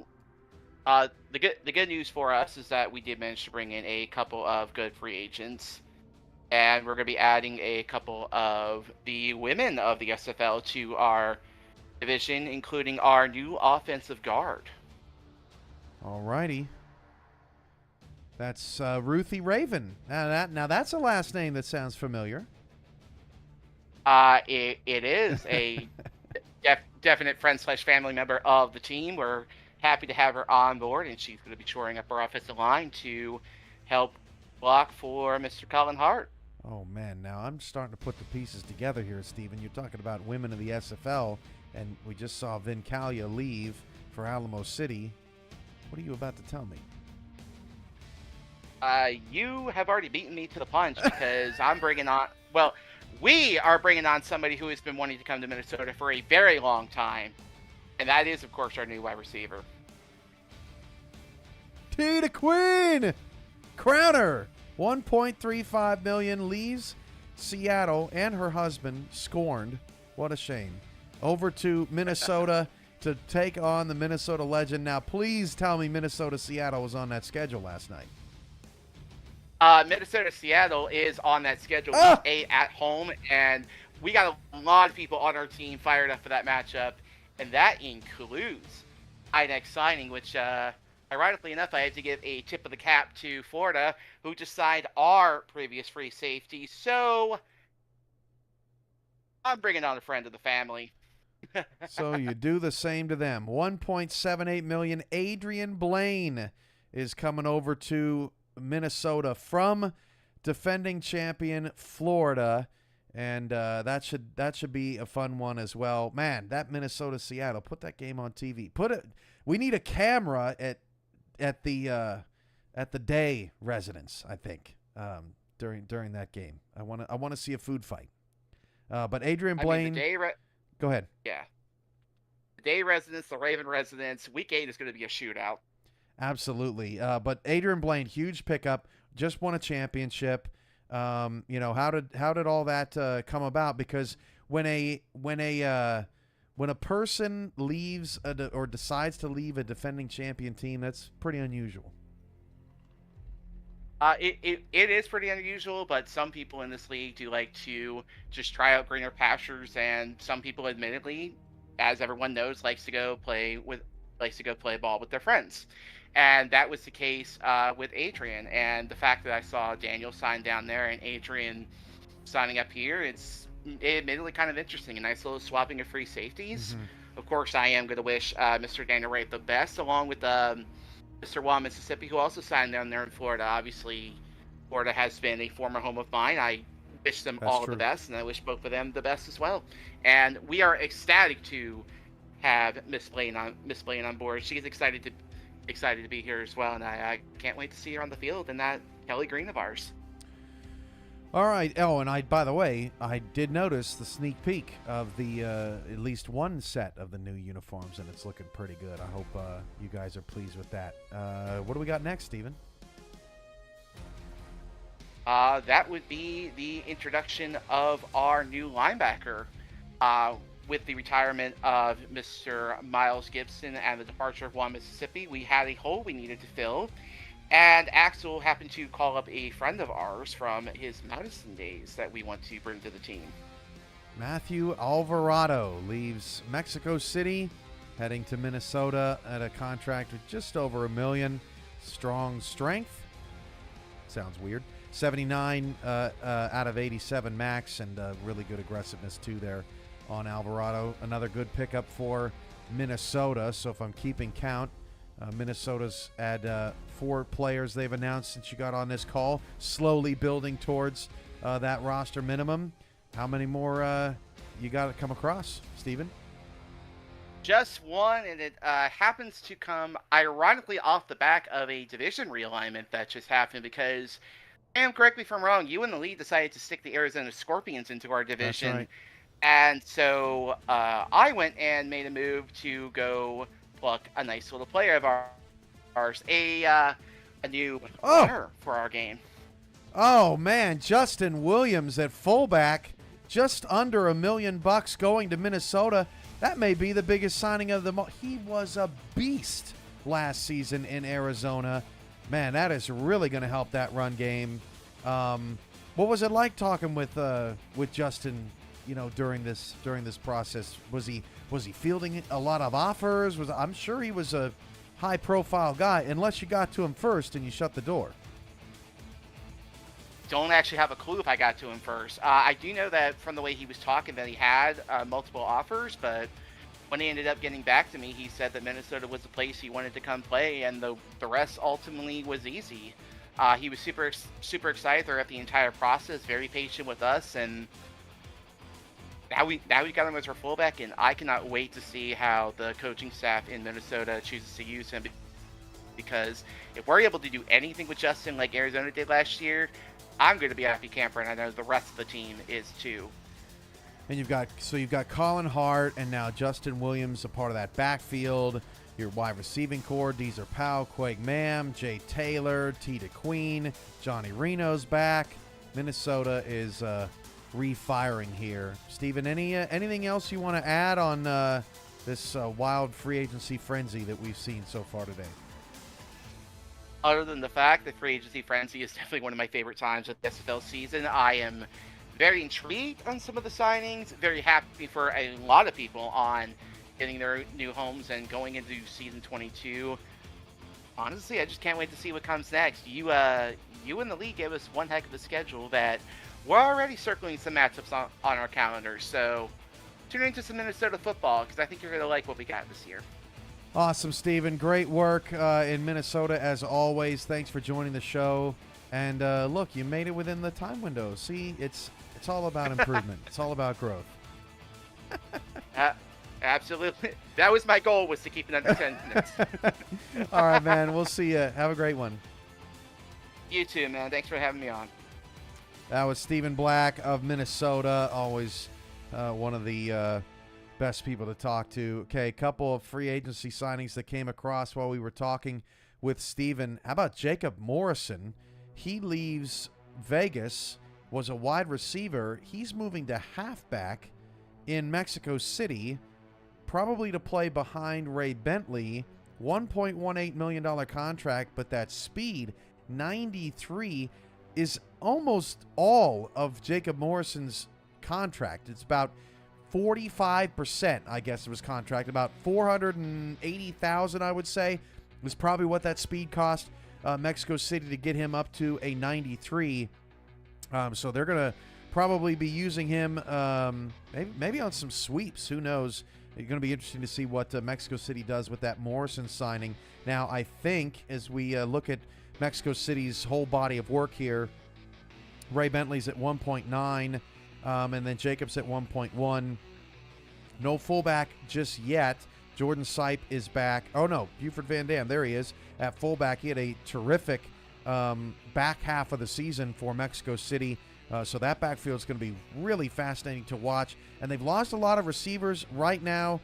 the good news for us is that we did manage to bring in a couple of good free agents, and we're going to be adding a couple of the women of the SFL to our division, including our new offensive guard. All righty. That's Ruthie Raven. Now that's a last name that sounds familiar. It is a definite friend/family member of the team. We're happy to have her on board, and she's going to be shoring up our offensive line to help block for Mr. Colin Hart. Oh, man. Now I'm starting to put the pieces together here, Stephen. You're talking about women of the SFL, and we just saw Vin Calia leave for Alamo City. What are you about to tell me? You have already beaten me to the punch because I'm bringing on, well, we are bringing on somebody who has been wanting to come to Minnesota for a very long time. And that is, of course, our new wide receiver. Tina Quinn! Crowner! 1.35 million, leaves Seattle and her husband scorned. What a shame. Over to Minnesota to take on the Minnesota Legend. Now, please tell me Minnesota-Seattle was on that schedule last night. Minnesota-Seattle is on that schedule. Week 8 at home, and we got a lot of people on our team fired up for that matchup, and that includes my next signing, which, ironically enough, I have to give a tip of the cap to Florida, who just signed our previous free safety. So I'm bringing on a friend of the family. So you do the same to them. 1.78 million. Adrian Blaine is coming over to Minnesota from defending champion Florida, and that should be a fun one as well. Man, that Minnesota-Seattle, put that game on TV. We need a camera at the Day residence, I think, during that game. I want to see a food fight. But Adrian Blaine, go ahead. Yeah, the Day residence, the Raven residence. Week 8 is going to be a shootout. Absolutely. But Adrian Blaine, huge pickup, just won a championship. How did all that come about? Because when a person leaves or decides to leave a defending champion team, that's pretty unusual. It is pretty unusual, but some people in this league do like to just try out greener pastures, and some people, admittedly, as everyone knows, likes to go play ball with their friends. And that was the case with Adrian. And the fact that I saw Daniel sign down there and Adrian signing up here, it's admittedly kind of interesting. A nice little swapping of free safeties. Mm-hmm. Of course, I am going to wish Mr. Daniel Wright the best, along with Mr. Wall, Mississippi, who also signed down there in Florida. Obviously, Florida has been a former home of mine. I wish them all the best, and I wish both of them the best as well. And we are ecstatic to have Miss Blaine on board. She's excited to be here as well, and I can't wait to see her on the field in that Kelly Green of ours. All right. Oh, and by the way, I did notice the sneak peek of the at least one set of the new uniforms, and it's looking pretty good. I hope you guys are pleased with that. What do we got next, Steven? That would be the introduction of our new linebacker. with the retirement of Mr. Miles Gibson and the departure of Juan Mississippi, we had a hole we needed to fill. And Axel happened to call up a friend of ours from his Madison days that we want to bring to the team. Matthew Alvarado leaves Mexico City, heading to Minnesota at a contract with just over $1 million. Strong strength. Sounds weird. 79 out of 87 max, and really good aggressiveness too there on Alvarado. Another good pickup for Minnesota. So if I'm keeping count, Minnesota's had 4 players they've announced since you got on this call, slowly building towards that roster minimum. How many more you got to come across, Steven? Just one, and it happens to come ironically off the back of a division realignment that just happened because, and correct me if I'm wrong, you and the league decided to stick the Arizona Scorpions into our division. That's right. And so I went and made a move to go pluck a nice little player of ours, a new runner for our game. Oh, man, Justin Williams at fullback, just under $1 million going to Minnesota. That may be the biggest signing of them all. He was a beast last season in Arizona. Man, that is really going to help that run game. What was it like talking with Justin, during this process? Was he fielding a lot of offers? I'm sure he was a high-profile guy, unless you got to him first and you shut the door. Don't actually have a clue if I got to him first. I do know that from the way he was talking that he had multiple offers, but when he ended up getting back to me, he said that Minnesota was the place he wanted to come play, and the rest ultimately was easy. He was super excited throughout the entire process, very patient with us, and now we got him as our fullback, and I cannot wait to see how the coaching staff in Minnesota chooses to use him, because if we're able to do anything with Justin like Arizona did last year, I'm going to be a happy camper, and I know the rest of the team is too. And you've got Colin Hart and now Justin Williams, a part of that backfield. Your wide receiving core: Deezer Powell, Quake Mam, Jay Taylor, T. DeQueen, Johnny Reno's back. Minnesota is refiring here. Steven, anything else you want to add on this wild free agency frenzy that we've seen so far today? Other than the fact that free agency frenzy is definitely one of my favorite times of the SFL season, I am very intrigued on some of the signings, very happy for a lot of people on getting their new homes and going into season 22. Honestly, I just can't wait to see what comes next. You and the league gave us one heck of a schedule that we're already circling some matchups on our calendar, so tune into some Minnesota football because I think you're going to like what we got this year. Awesome, Steven. Great work in Minnesota, as always. Thanks for joining the show. And look, you made it within the time window. See, it's all about improvement. It's all about growth. Absolutely. That was my goal, was to keep it under 10 minutes. All right, man. We'll see you. Have a great one. You too, man. Thanks for having me on. That was Stephen Black of Minnesota. Always one of the best people to talk to. Okay, a couple of free agency signings that came across while we were talking with Steven. How about Jacob Morrison? He leaves Vegas, was a wide receiver. He's moving to halfback in Mexico City, probably to play behind Ray Bentley. $1.18 million contract, but that speed, 93, is almost all of Jacob Morrison's contract. It's about 45%, I guess, of his contract. About $480,000, I would say, was probably what that speed cost Mexico City to get him up to a 93. So they're going to probably be using him maybe on some sweeps. Who knows? It's going to be interesting to see what Mexico City does with that Morrison signing. Now, I think as we look at Mexico City's whole body of work here, Ray Bentley's at 1.9, and then Jacobs at 1.1. No fullback just yet. Jordan Sipe is back. Oh, no, Buford Van Dam. There he is at fullback. He had a terrific back half of the season for Mexico City. So that backfield is going to be really fascinating to watch. And they've lost a lot of receivers right now.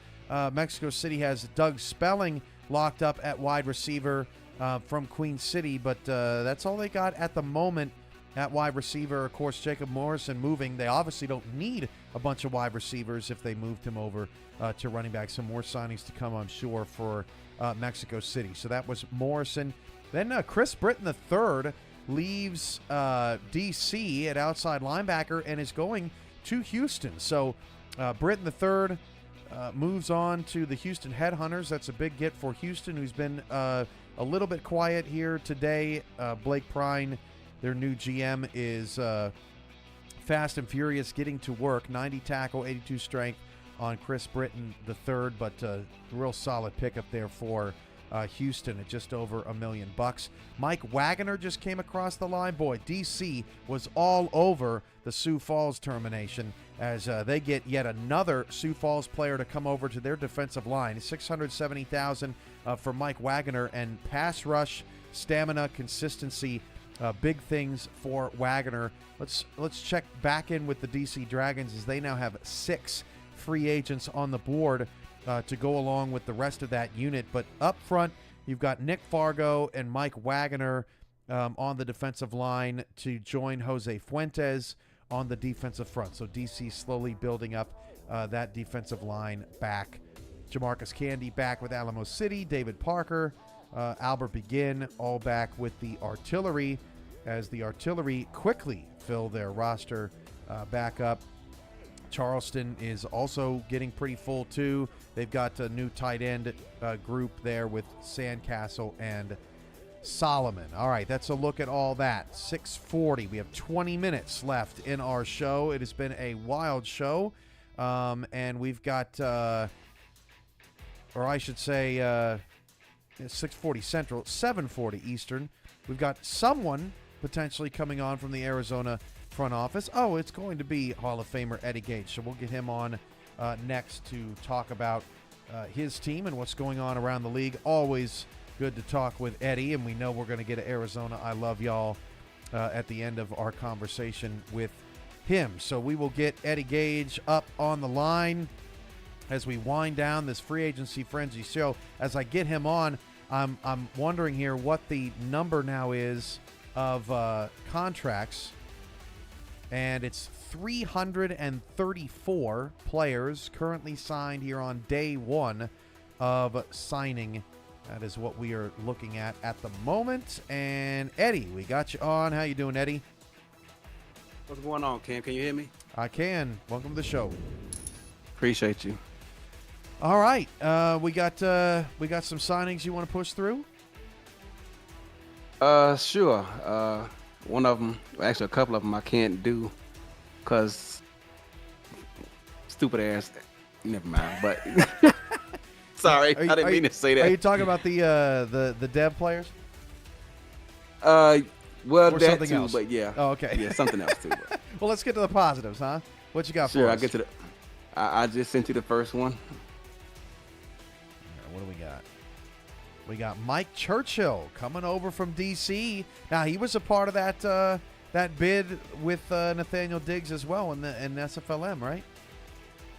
Mexico City has Doug Spelling locked up at wide receiver from Queen City, but that's all they got at the moment at wide receiver. Of course, Jacob Morrison moving. They obviously don't need a bunch of wide receivers if they moved him over to running back. Some more signings to come, I'm sure, for Mexico City. So that was Morrison. Then Chris Britton III leaves D.C. at outside linebacker and is going to Houston. So Britton III moves on to the Houston Headhunters. That's a big get for Houston, who's been a little bit quiet here today. Blake Prine, their new GM, is fast and furious getting to work. 90 tackle, 82 strength on Chris Britton III, but real solid pickup there for Houston at just over $1 million. Mike Wagner just came across the line. Boy, DC was all over the Sioux Falls termination as they get yet another Sioux Falls player to come over to their defensive line. $670,000 for Mike Wagner, and pass rush, stamina, consistency, big things for Wagner. Let's check back in with the DC Dragons as they now have 6 free agents on the board to go along with the rest of that unit. But up front, you've got Nick Fargo and Mike Wagner on the defensive line to join Jose Fuentes on the defensive front. So DC slowly building up that defensive line back. Jamarcus Candy back with Alamo City. David Parker, Albert Begin, all back with the artillery as the artillery quickly fill their roster back up. Charleston is also getting pretty full too. They've got a new tight end group there with Sandcastle and Solomon. All right, that's a look at all that. 6:40. We have 20 minutes left in our show. It has been a wild show, and we've got, or I should say, 6:40 Central, 7:40 Eastern. We've got someone potentially coming on from the Arizona front office. Oh, it's going to be Hall of Famer Eddie Gage. So we'll get him on next to talk about his team and what's going on around the league. Always good to talk with Eddie, and we know we're going to get to Arizona. I love y'all at the end of our conversation with him. So we will get Eddie Gage up on the line as we wind down this free agency frenzy show. As I get him on, I'm wondering here what the number now is of contracts. And it's 334 players currently signed here on day one of signing. That is what we are looking at the moment. And Eddie, we got you on. How you doing, Eddie? What's going on, Cam? Can you hear me? I can. Welcome to the show. Appreciate you. All right, we got some signings you want to push through? Sure. One of them, actually a couple of them, I can't do because stupid ass. Never mind. But sorry, I didn't mean to say that. Are you talking about the dev players? Well, or that something too, else? but yeah. Oh, okay. Yeah, something else too. But. Well, let's get to the positives, huh? What you got Sure, for us? I'll get to the. I just sent you the first one. What do we got? We got Mike Churchill coming over from D.C. Now, he was a part of that bid with Nathaniel Diggs as well in SFLM, right?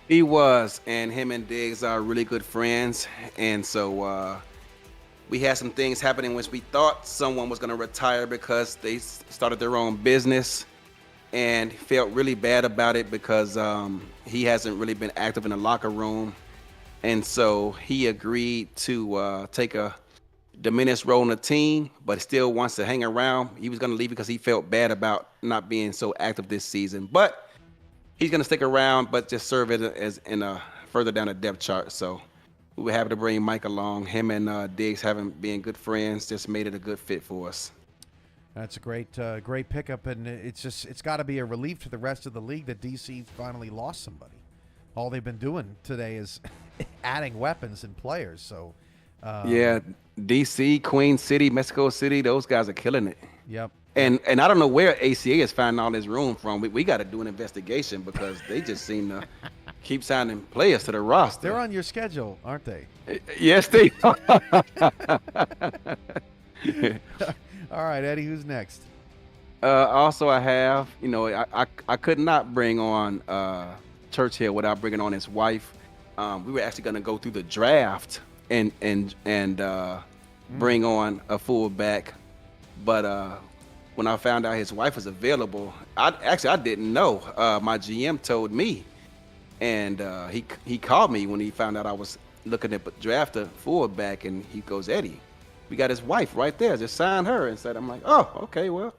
He was, and him and Diggs are really good friends, and so we had some things happening which we thought someone was going to retire because they started their own business, and felt really bad about it because he hasn't really been active in the locker room, and so he agreed to take a diminished role in the team, but still wants to hang around. He was going to leave because he felt bad about not being so active this season, but he's going to stick around, but just serve it as in a further down the depth chart. So we were happy to bring Mike along. Him and Diggs being good friends just made it a good fit for us. That's a great pickup, and it's got to be a relief to the rest of the league that DC finally lost somebody. All they've been doing today is adding weapons and players. So yeah, DC, Queen City, Mexico City, those guys are killing it. Yep. And I don't know where ACA is finding all this room from. We got to do an investigation because they just seem to keep signing players to the roster. They're on your schedule, aren't they? Yes, they are. All right, Eddie, who's next? Also, I have, I could not bring on Churchill without bringing on his wife. We were actually going to go through the draft and bring on a fullback, but when I found out his wife was available, I didn't know. My GM told me, and he called me when he found out I was looking at draft a forward back, and he goes, Eddie, we got his wife right there. Just sign her. And said, I'm like, oh, okay, well,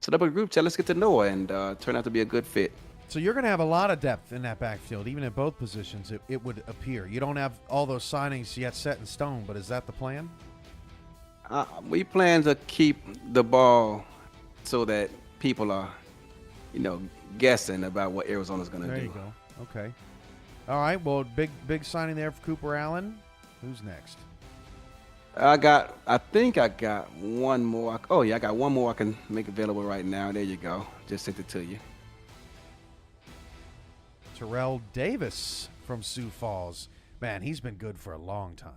set up a group chat. Let's get to know her, and turned out to be a good fit. So you're going to have a lot of depth in that backfield, even at both positions, it would appear. You don't have all those signings yet set in stone, but is that the plan? We plan to keep the ball so that people are, guessing about what Arizona's going to do. There you go. Okay. All right. Well, big signing there for Cooper Allen. Who's next? I think I got one more. Oh, yeah, I got one more I can make available right now. There you go. Just sent it to you. Terrell Davis from Sioux Falls. Man, he's been good for a long time.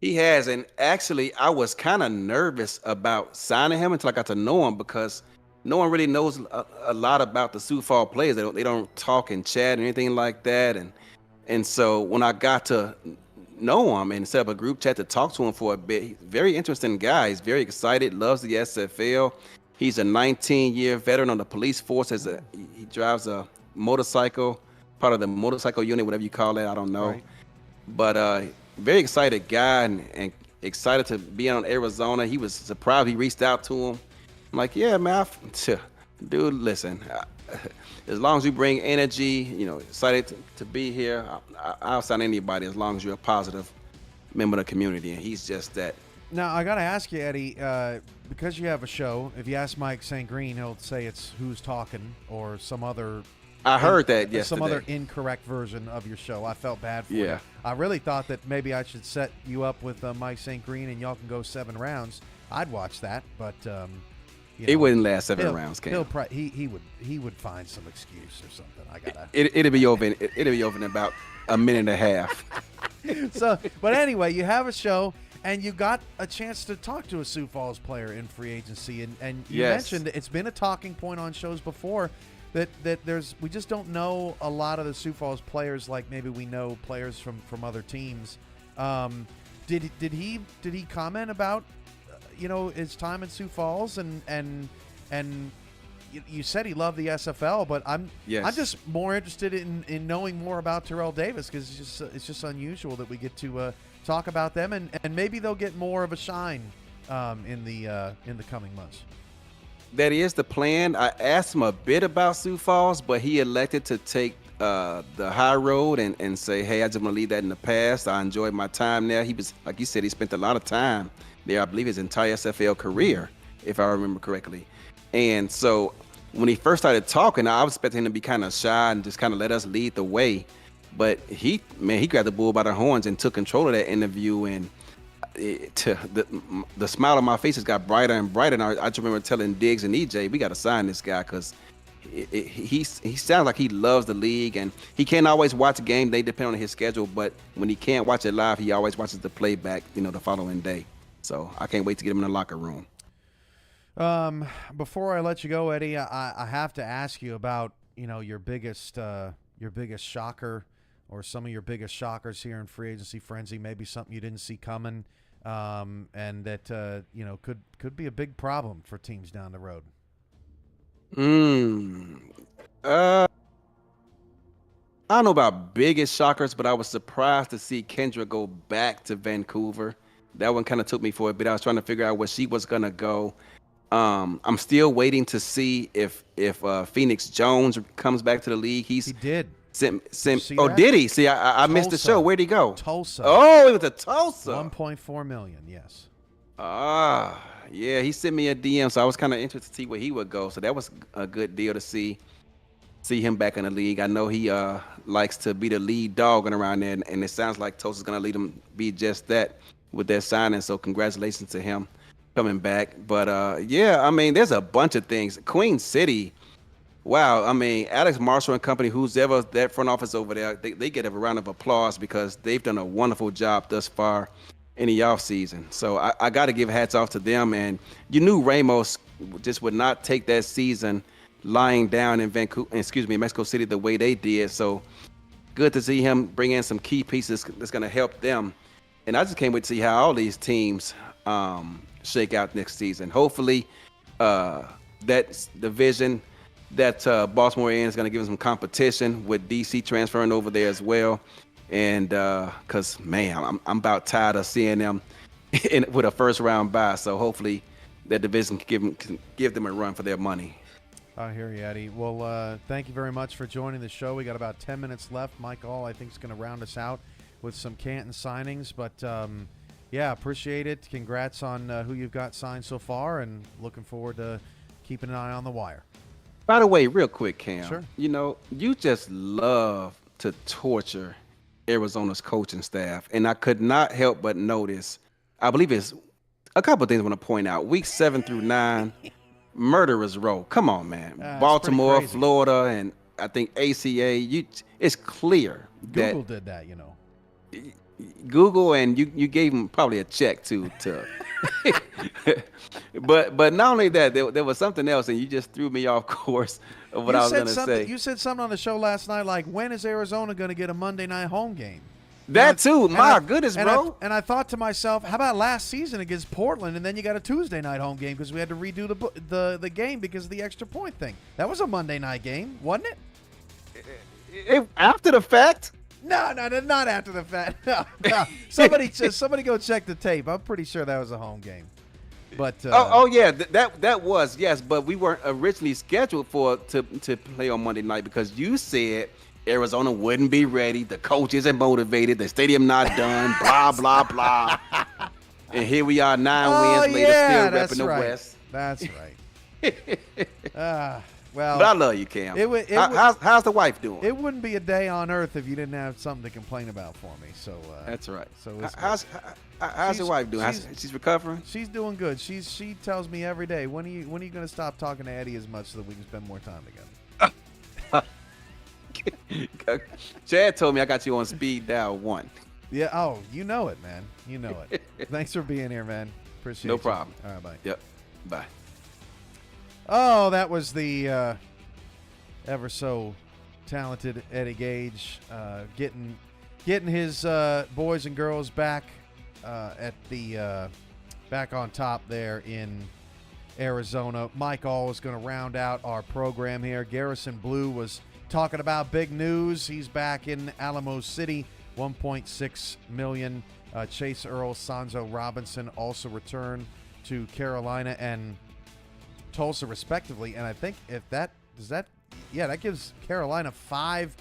He has, and actually, I was kind of nervous about signing him until I got to know him because no one really knows a lot about the Sioux Falls players. They don't talk and chat or anything like that, and so when I got to know him and set up a group chat to talk to him for a bit, he's a very interesting guy. He's very excited, loves the SFL. He's a 19-year veteran on the police force. He drives a motorcycle, part of the motorcycle unit, whatever you call that, I don't know. Right. But very excited guy and excited to be on Arizona. He was surprised. He reached out to him. I'm like, yeah, man, dude, listen, as long as you bring energy, excited to be here, I'll sign anybody as long as you're a positive member of the community. And he's just that. Now, I got to ask you, Eddie, because you have a show, if you ask Mike St. Green, he'll say it's Who's Talking or some other... I heard that yesterday. Some other incorrect version of your show. I felt bad for you. Yeah. I really thought that maybe I should set you up with Mike St. Green and y'all can go 7 rounds. I'd watch that, but it wouldn't last 7 rounds, Cam. He would find some excuse or something. I gotta. It'll be over. It'll be over in about a minute and a half. So, but anyway, you have a show. And you got a chance to talk to a Sioux Falls player in free agency, and you mentioned it's been a talking point on shows before that we just don't know a lot of the Sioux Falls players like maybe we know players from other teams. Did he comment about his time in Sioux Falls and you said he loved the SFL, but I'm just more interested in knowing more about Terrell Davis because it's just unusual that we get to talk about them, and maybe they'll get more of a shine in the coming months. That is the plan. I asked him a bit about Sioux Falls, but he elected to take the high road and say, hey, I just want to leave that in the past. I enjoyed my time there. He was, like you said, he spent a lot of time there, I believe his entire SFL career, if I remember correctly. And so when he first started talking, I was expecting him to be kind of shy and just kind of let us lead the way. But he grabbed the bull by the horns and took control of that interview, and the smile on my face has got brighter and brighter. And I just remember telling Diggs and EJ, we got to sign this guy because he sounds like he loves the league, and he can't always watch a game. They depend on his schedule, but when he can't watch it live, he always watches the playback, the following day. So I can't wait to get him in the locker room. Before I let you go, Eddie, I have to ask you about your biggest shocker. Or some of your biggest shockers here in free agency frenzy, maybe something you didn't see coming, and that could be a big problem for teams down the road. I don't know about biggest shockers, but I was surprised to see Kendra go back to Vancouver. That one kind of took me for a bit. I was trying to figure out where she was gonna go. I'm still waiting to see if Phoenix Jones comes back to the league. He did. Did he? See, I missed the show. Where'd he go? Tulsa. Oh, he went to Tulsa. $1.4 million, yes. Yeah, he sent me a DM, so I was kind of interested to see where he would go. So that was a good deal to see him back in the league. I know he likes to be the lead dog around there, and it sounds like Tulsa's going to lead him be just that with their signing. So congratulations to him coming back. But, there's a bunch of things. Queen City. Wow, Alex Marshall and company, who's ever that front office over there, they get a round of applause because they've done a wonderful job thus far in the offseason. So I got to give hats off to them. And you knew Ramos just would not take that season lying down in Mexico City the way they did. So good to see him bring in some key pieces that's going to help them. And I just can't wait to see how all these teams shake out next season. Hopefully that division that Baltimore in is going to give them some competition with DC transferring over there as well. And because, man, I'm about tired of seeing them with a first round bye. So hopefully that division can give them a run for their money. I hear you, Eddie. Well, thank you very much for joining the show. We got about 10 minutes left. Mike All, I think, is going to round us out with some Canton signings. But, yeah, appreciate it. Congrats on who you've got signed so far, and looking forward to keeping an eye on the wire. By the way, real quick, Cam, Sure. you know, you just love to torture Arizona's coaching staff. And I could not help but notice, I believe it's a couple of things I want to point out. Week 7 through 9, murderers row. Come on, man. Baltimore, Florida, and I think ACA. It's clear Google did that, you know. Google, and you gave them probably a check to but not only that, there was something else, and you just threw me off course of what I was going to say. You said something on the show last night, like, when is Arizona going to get a Monday night home game? That too, my goodness, bro. And I thought to myself, how about last season against Portland, and then you got a Tuesday night home game because we had to redo the game because of the extra point thing. That was a Monday night game, wasn't it? After the fact? No, not after the fact. No. Somebody go check the tape. I'm pretty sure that was a home game. But yeah, that was, yes, but we weren't originally scheduled to play on Monday night because you said Arizona wouldn't be ready, the coach isn't motivated, the stadium not done, blah blah blah. And here we are 9 wins later, still repping the West. That's right. Well, but I love you, Cam. How's the wife doing? It wouldn't be a day on earth if you didn't have something to complain about for me. So that's right. So how's your wife doing? She's recovering. She's doing good. She tells me every day, when are you going to stop talking to Eddie as much so that we can spend more time together? Chad told me I got you on speed dial 1. Yeah. Oh, you know it, man. You know it. Thanks for being here, man. Appreciate it. No problem. All right, bye. Yep. Bye. Oh, that was the ever so talented Eddie Gage getting his boys and girls back at the back on top there in Arizona. Mike All is going to round out our program here. Garrison Blue was talking about big news. He's back in Alamo City, $1.6 million. Chase Earl, Sanzo Robinson also returned to Carolina and Tulsa respectively, and I think that gives Carolina 5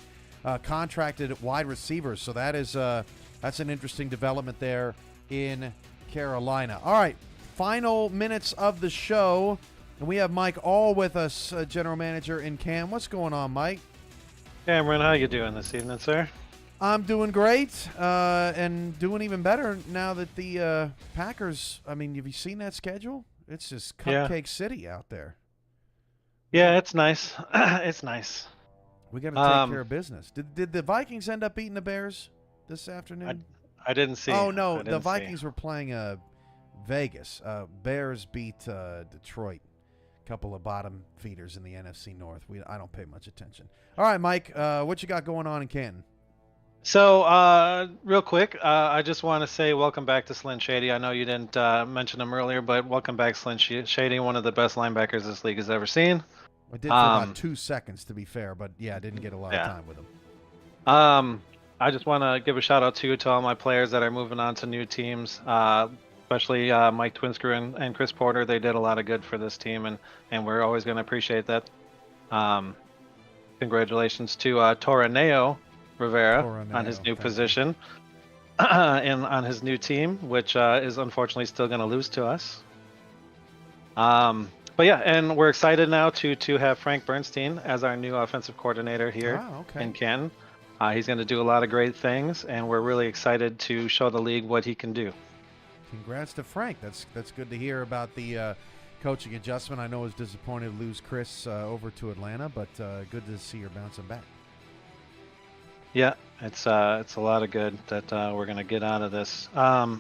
contracted wide receivers. So that's an interesting development there in Carolina. All right, final minutes of the show, and we have Mike All with us, general manager in Cam. What's going on, Mike? Cameron, how you doing this evening, sir? I'm doing great, and doing even better now that the Packers. I mean, have you seen that schedule? It's just cupcake city out there. Yeah, it's nice. It's nice. We got to take care of business. Did the Vikings end up beating the Bears this afternoon? I didn't see. Oh no, the Vikings were playing Vegas. Bears beat Detroit. A couple of bottom feeders in the NFC North. I don't pay much attention. All right, Mike, what you got going on in Canton? So, real quick, I just want to say welcome back to Slyn Shady. I know you didn't mention him earlier, but welcome back, Slyn Shady, one of the best linebackers this league has ever seen. I did for about 2 seconds, to be fair, but yeah, I didn't get a lot of time with him. I just want to give a shout out to all my players that are moving on to new teams, especially Mike Twinscrew and Chris Porter. They did a lot of good for this team, and we're always going to appreciate that. Congratulations to Toraneo Rivera on his new position and on his new team, which is unfortunately still going to lose to us. But yeah, and we're excited now to have Frank Bernstein as our new offensive coordinator here in Canton. He's going to do a lot of great things, and we're really excited to show the league what he can do. Congrats to Frank. That's good to hear about the coaching adjustment. I know it was disappointing to lose Chris over to Atlanta, but good to see her bouncing back. Yeah, it's a lot of good that we're going to get out of this. So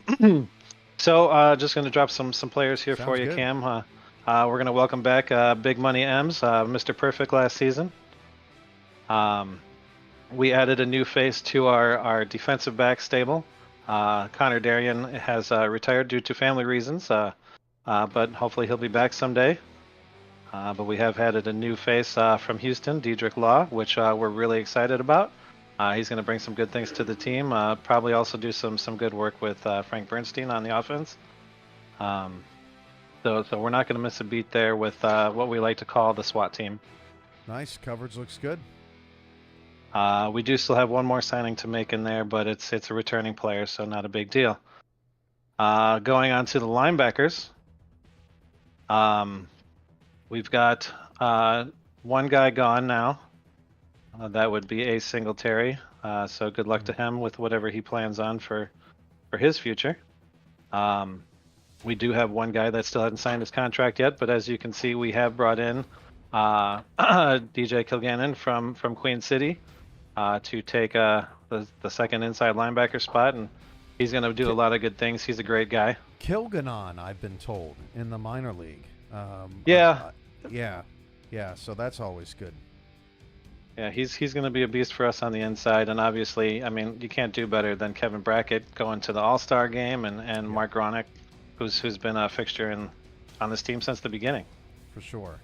just going to drop some players here for you, Cam. We're going to welcome back Big Money M's, Mr. Perfect last season. We added a new face to our defensive back stable. Connor Darien has retired due to family reasons, but hopefully he'll be back someday. But we have added a new face from Houston, Diedrich Law, which we're really excited about. He's going to bring some good things to the team. Probably also do some good work with Frank Bernstein on the offense. So we're not going to miss a beat there with what we like to call the SWAT team. Nice. Coverage looks good. We do still have one more signing to make in there, but it's a returning player, so not a big deal. Going on to the linebackers. We've got one guy gone now. That would be Ace Singletary. So good luck to him with whatever he plans on for his future. We do have one guy that still hasn't signed his contract yet, but as you can see, we have brought in DJ Kilgannon from Queen City to take the second inside linebacker spot, and he's going to do a lot of good things. He's a great guy. Kilgannon, I've been told, in the minor league. Yeah. Yeah. So that's always good. Yeah, he's going to be a beast for us on the inside, and obviously, I mean, you can't do better than Kevin Brackett going to the All-Star game, and Mark Gronick, who's been a fixture on this team since the beginning. For sure.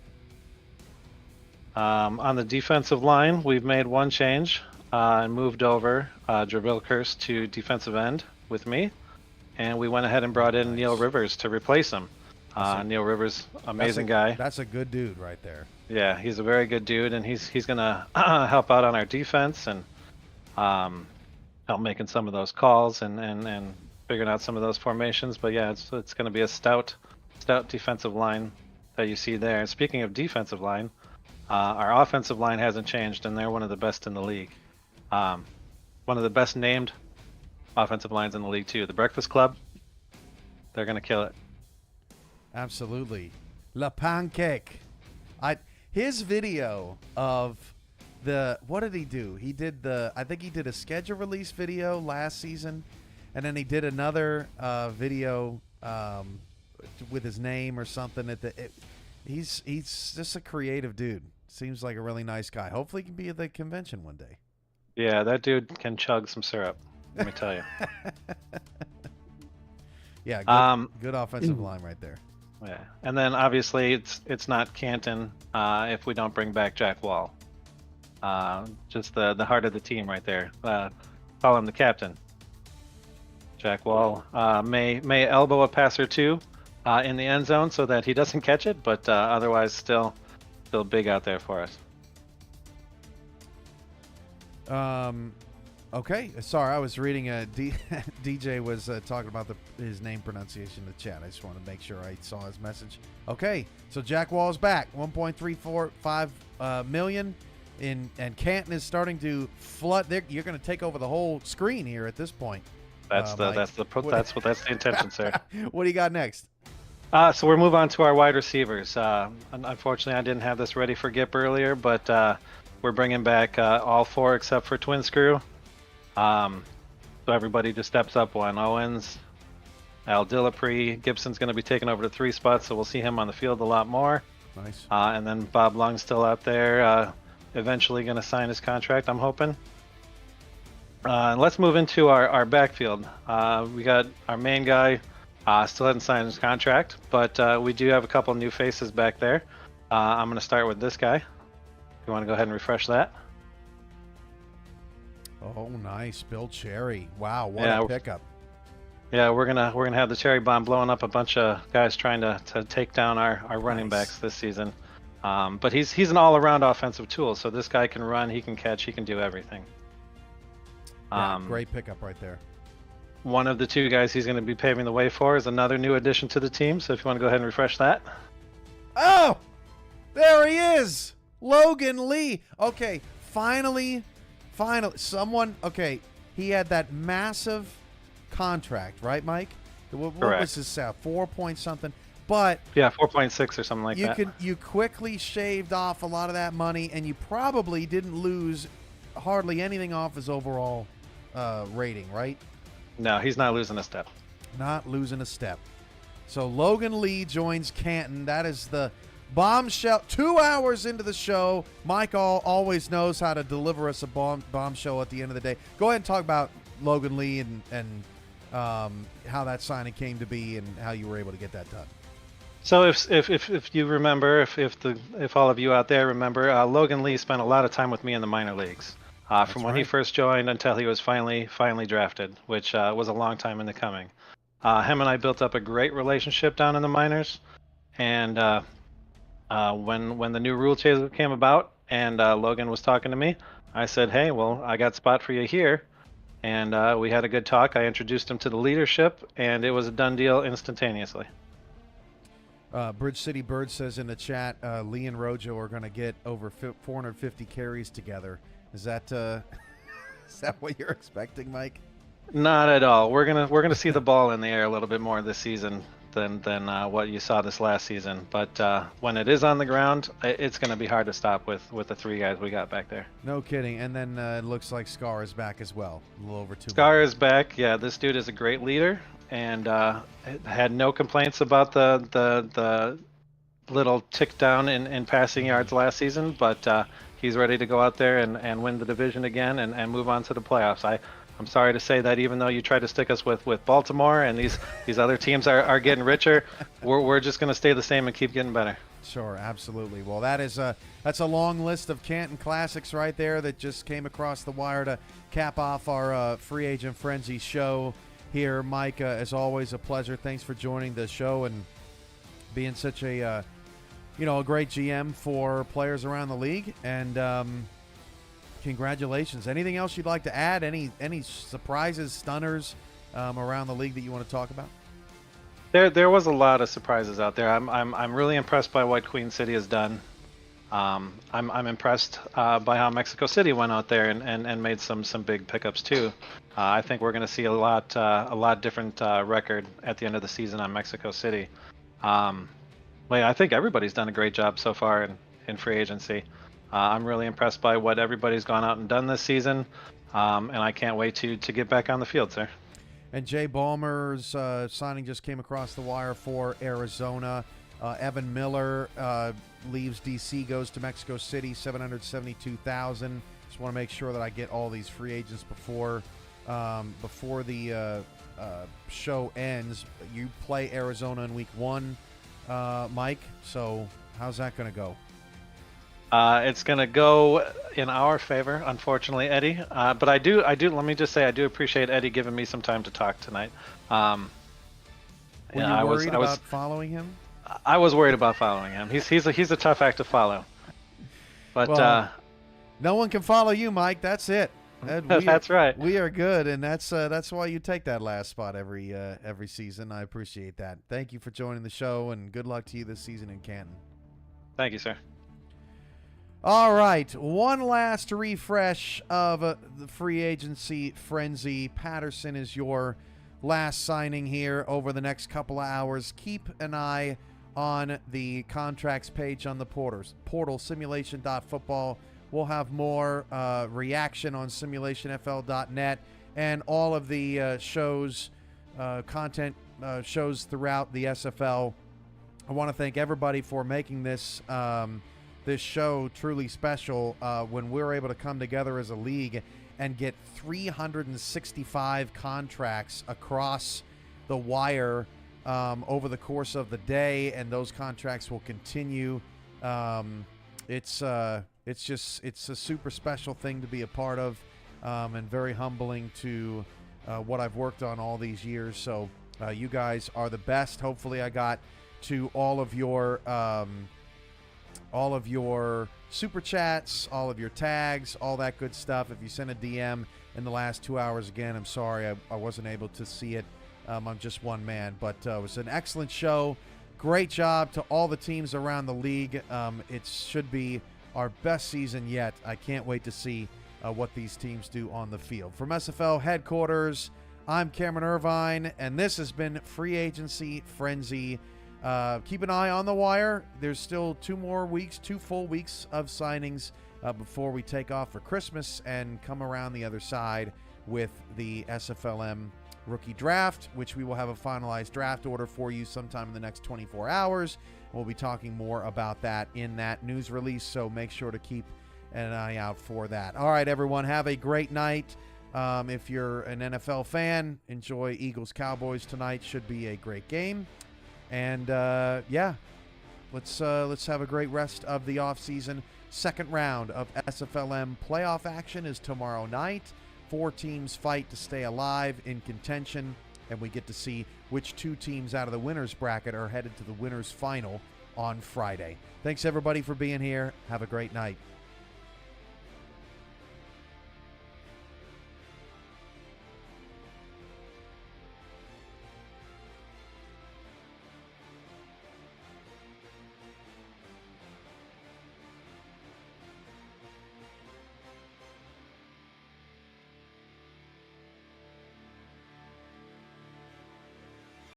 On the defensive line, we've made one change and moved over Dravilkers to defensive end with me, and we went ahead and brought in Neil Rivers to replace him. Neil Rivers, amazing guy. That's a good dude right there. Yeah, he's a very good dude, and he's gonna help out on our defense and help making some of those calls and figuring out some of those formations. But yeah, it's gonna be a stout defensive line that you see there. And speaking of defensive line, our offensive line hasn't changed, and they're one of the best in the league. One of the best named offensive lines in the league too. The Breakfast Club, they're gonna kill it. Absolutely. La Pancake. His video of what did he do? I think he did a schedule release video last season, and then he did another video with his name or something. He's just a creative dude. Seems like a really nice guy. Hopefully he can be at the convention one day. Yeah, that dude can chug some syrup, let me tell you. Yeah, good offensive line right there. Yeah, and then obviously it's not Canton if we don't bring back Jack Wall. Just the heart of the team right there. Call him the captain. Jack Wall may elbow a pass or two in the end zone so that he doesn't catch it, but otherwise still big out there for us. Okay, sorry, I was reading. DJ was talking about his name pronunciation in the chat. I just want to make sure I saw his message. Okay, so Jack Wall's back, 1.345 million, and Canton is starting to flood. You're going to take over the whole screen here at this point. That's the intention, sir. What do you got next? So we're moving on to our wide receivers. Unfortunately, I didn't have this ready for Gip earlier, but we're bringing back all four except for Twin Screw. So everybody just steps up one. Owens, Al Dillapre, Gibson's going to be taking over the 3 spots, so we'll see him on the field a lot more. Nice. And then Bob Lung's still out there, eventually going to sign his contract, I'm hoping. And let's move into our backfield. We got our main guy, still hasn't signed his contract, but we do have a couple new faces back there. I'm going to start with this guy. If you want to go ahead and refresh that. Oh, nice, Bill Cherry. Wow, what a pickup. Yeah, we're gonna have the cherry bomb blowing up a bunch of guys trying to take down our running backs this season. But he's an all-around offensive tool. So this guy can run, he can catch, he can do everything. Yeah, great pickup right there. One of the 2 guys he's going to be paving the way for is another new addition to the team. So if you want to go ahead and refresh that. Oh, there he is, Logan Lee. Okay, finally, someone. Okay, he had that massive contract, right, Mike? What was his salary? 4 point something. But yeah, 4.6 or something like that. You quickly shaved off a lot of that money, and you probably didn't lose hardly anything off his overall rating, right? No, he's not losing a step. Not losing a step. So Logan Lee joins Canton. That is the bombshell. 2 hours into the show, Mike always knows how to deliver us a bombshell at the end of the day. Go ahead and talk about Logan Lee and how that signing came to be and how you were able to get that done. So if you remember, if all of you out there remember, Logan Lee spent a lot of time with me in the minor leagues, from when he right. first joined until he was finally drafted, which was a long time in the coming. Him and I built up a great relationship down in the minors, and when the new rule change came about and Logan was talking to me, I said, hey, well, I got a spot for you here. And we had a good talk. I introduced him to the leadership, and it was a done deal instantaneously. Bridge City Bird says in the chat, Lee and Rojo are going to get over 450 carries together. Is that is that what you're expecting, Mike? Not at all. We're gonna see the ball in the air a little bit more this season than what you saw this last season. But when it is on the ground, it's gonna be hard to stop with the 3 guys we got back there. No kidding. And then it looks like Scar is back as well. A little over 200. Scar is back. Yeah, this dude is a great leader, and had no complaints about the little tick down in passing yards last season. But he's ready to go out there and win the division again and move on to the playoffs. I'm sorry to say that even though you try to stick us with Baltimore and these other teams are getting richer, we're just going to stay the same and keep getting better. Sure, absolutely. Well, that's a long list of Canton Classics right there that just came across the wire to cap off our Free Agent Frenzy show here. Mike, as always, a pleasure. Thanks for joining the show and being such a a great GM for players around the league. And congratulations. Anything else you'd like to add? Any surprises, stunners around the league that you want to talk about? There was a lot of surprises out there. I'm really impressed by what Queen City has done. I'm impressed by how Mexico City went out there and made some big pickups too. I think we're going to see a lot different record at the end of the season on Mexico City. I think everybody's done a great job so far in free agency. I'm really impressed by what everybody's gone out and done this season, and I can't wait to get back on the field, sir. And Jay Ballmer's signing just came across the wire for Arizona. Evan Miller leaves D.C., goes to Mexico City, $772,000. Just want to make sure that I get all these free agents before the show ends. You play Arizona in week 1, Mike. So how's that going to go? It's going to go in our favor, unfortunately, Eddie. But I do. Let me just say, I do appreciate Eddie giving me some time to talk tonight. Were you worried about following him? I was worried about following him. He's a tough act to follow. But no one can follow you, Mike. That's it. That's right. We are good, and that's why you take that last spot every season. I appreciate that. Thank you for joining the show, and good luck to you this season in Canton. Thank you, sir. All right, one last refresh of the free agency frenzy. Patterson is your last signing here over the next couple of hours. Keep an eye on the contracts page on the portal simulation.football. We'll have more reaction on simulationfl.net and all of the shows, content shows throughout the SFL. I want to thank everybody for making this show truly special when we were able to come together as a league and get 365 contracts across the wire over the course of the day, and those contracts will continue. It's a super special thing to be a part of, and very humbling to what I've worked on all these years. So you guys are the best. Hopefully I got to all of your super chats, all of your tags, all that good stuff. If you sent a DM in the last 2 hours, again, I'm sorry I wasn't able to see it. I'm just one man, but it was an excellent show. Great job to all the teams around the league. It should be our best season yet. I can't wait to see what these teams do on the field. From SFL headquarters, I'm Cameron Irvine, and this has been Free Agency Frenzy. Keep an eye on the wire. There's still 2 full weeks of signings before we take off for Christmas and come around the other side with the SFLM rookie draft, which we will have a finalized draft order for you sometime in the next 24 hours. We'll be talking more about that in that news release, so make sure to keep an eye out for that. All right, everyone, have a great night. If you're an NFL fan, enjoy Eagles-Cowboys tonight. Should be a great game. And yeah, let's have a great rest of the off season. Second round of SFLM playoff action is tomorrow night. 4 teams fight to stay alive in contention, and we get to see which 2 teams out of the winners bracket are headed to the winners final on Friday. Thanks everybody for being here. Have a great night.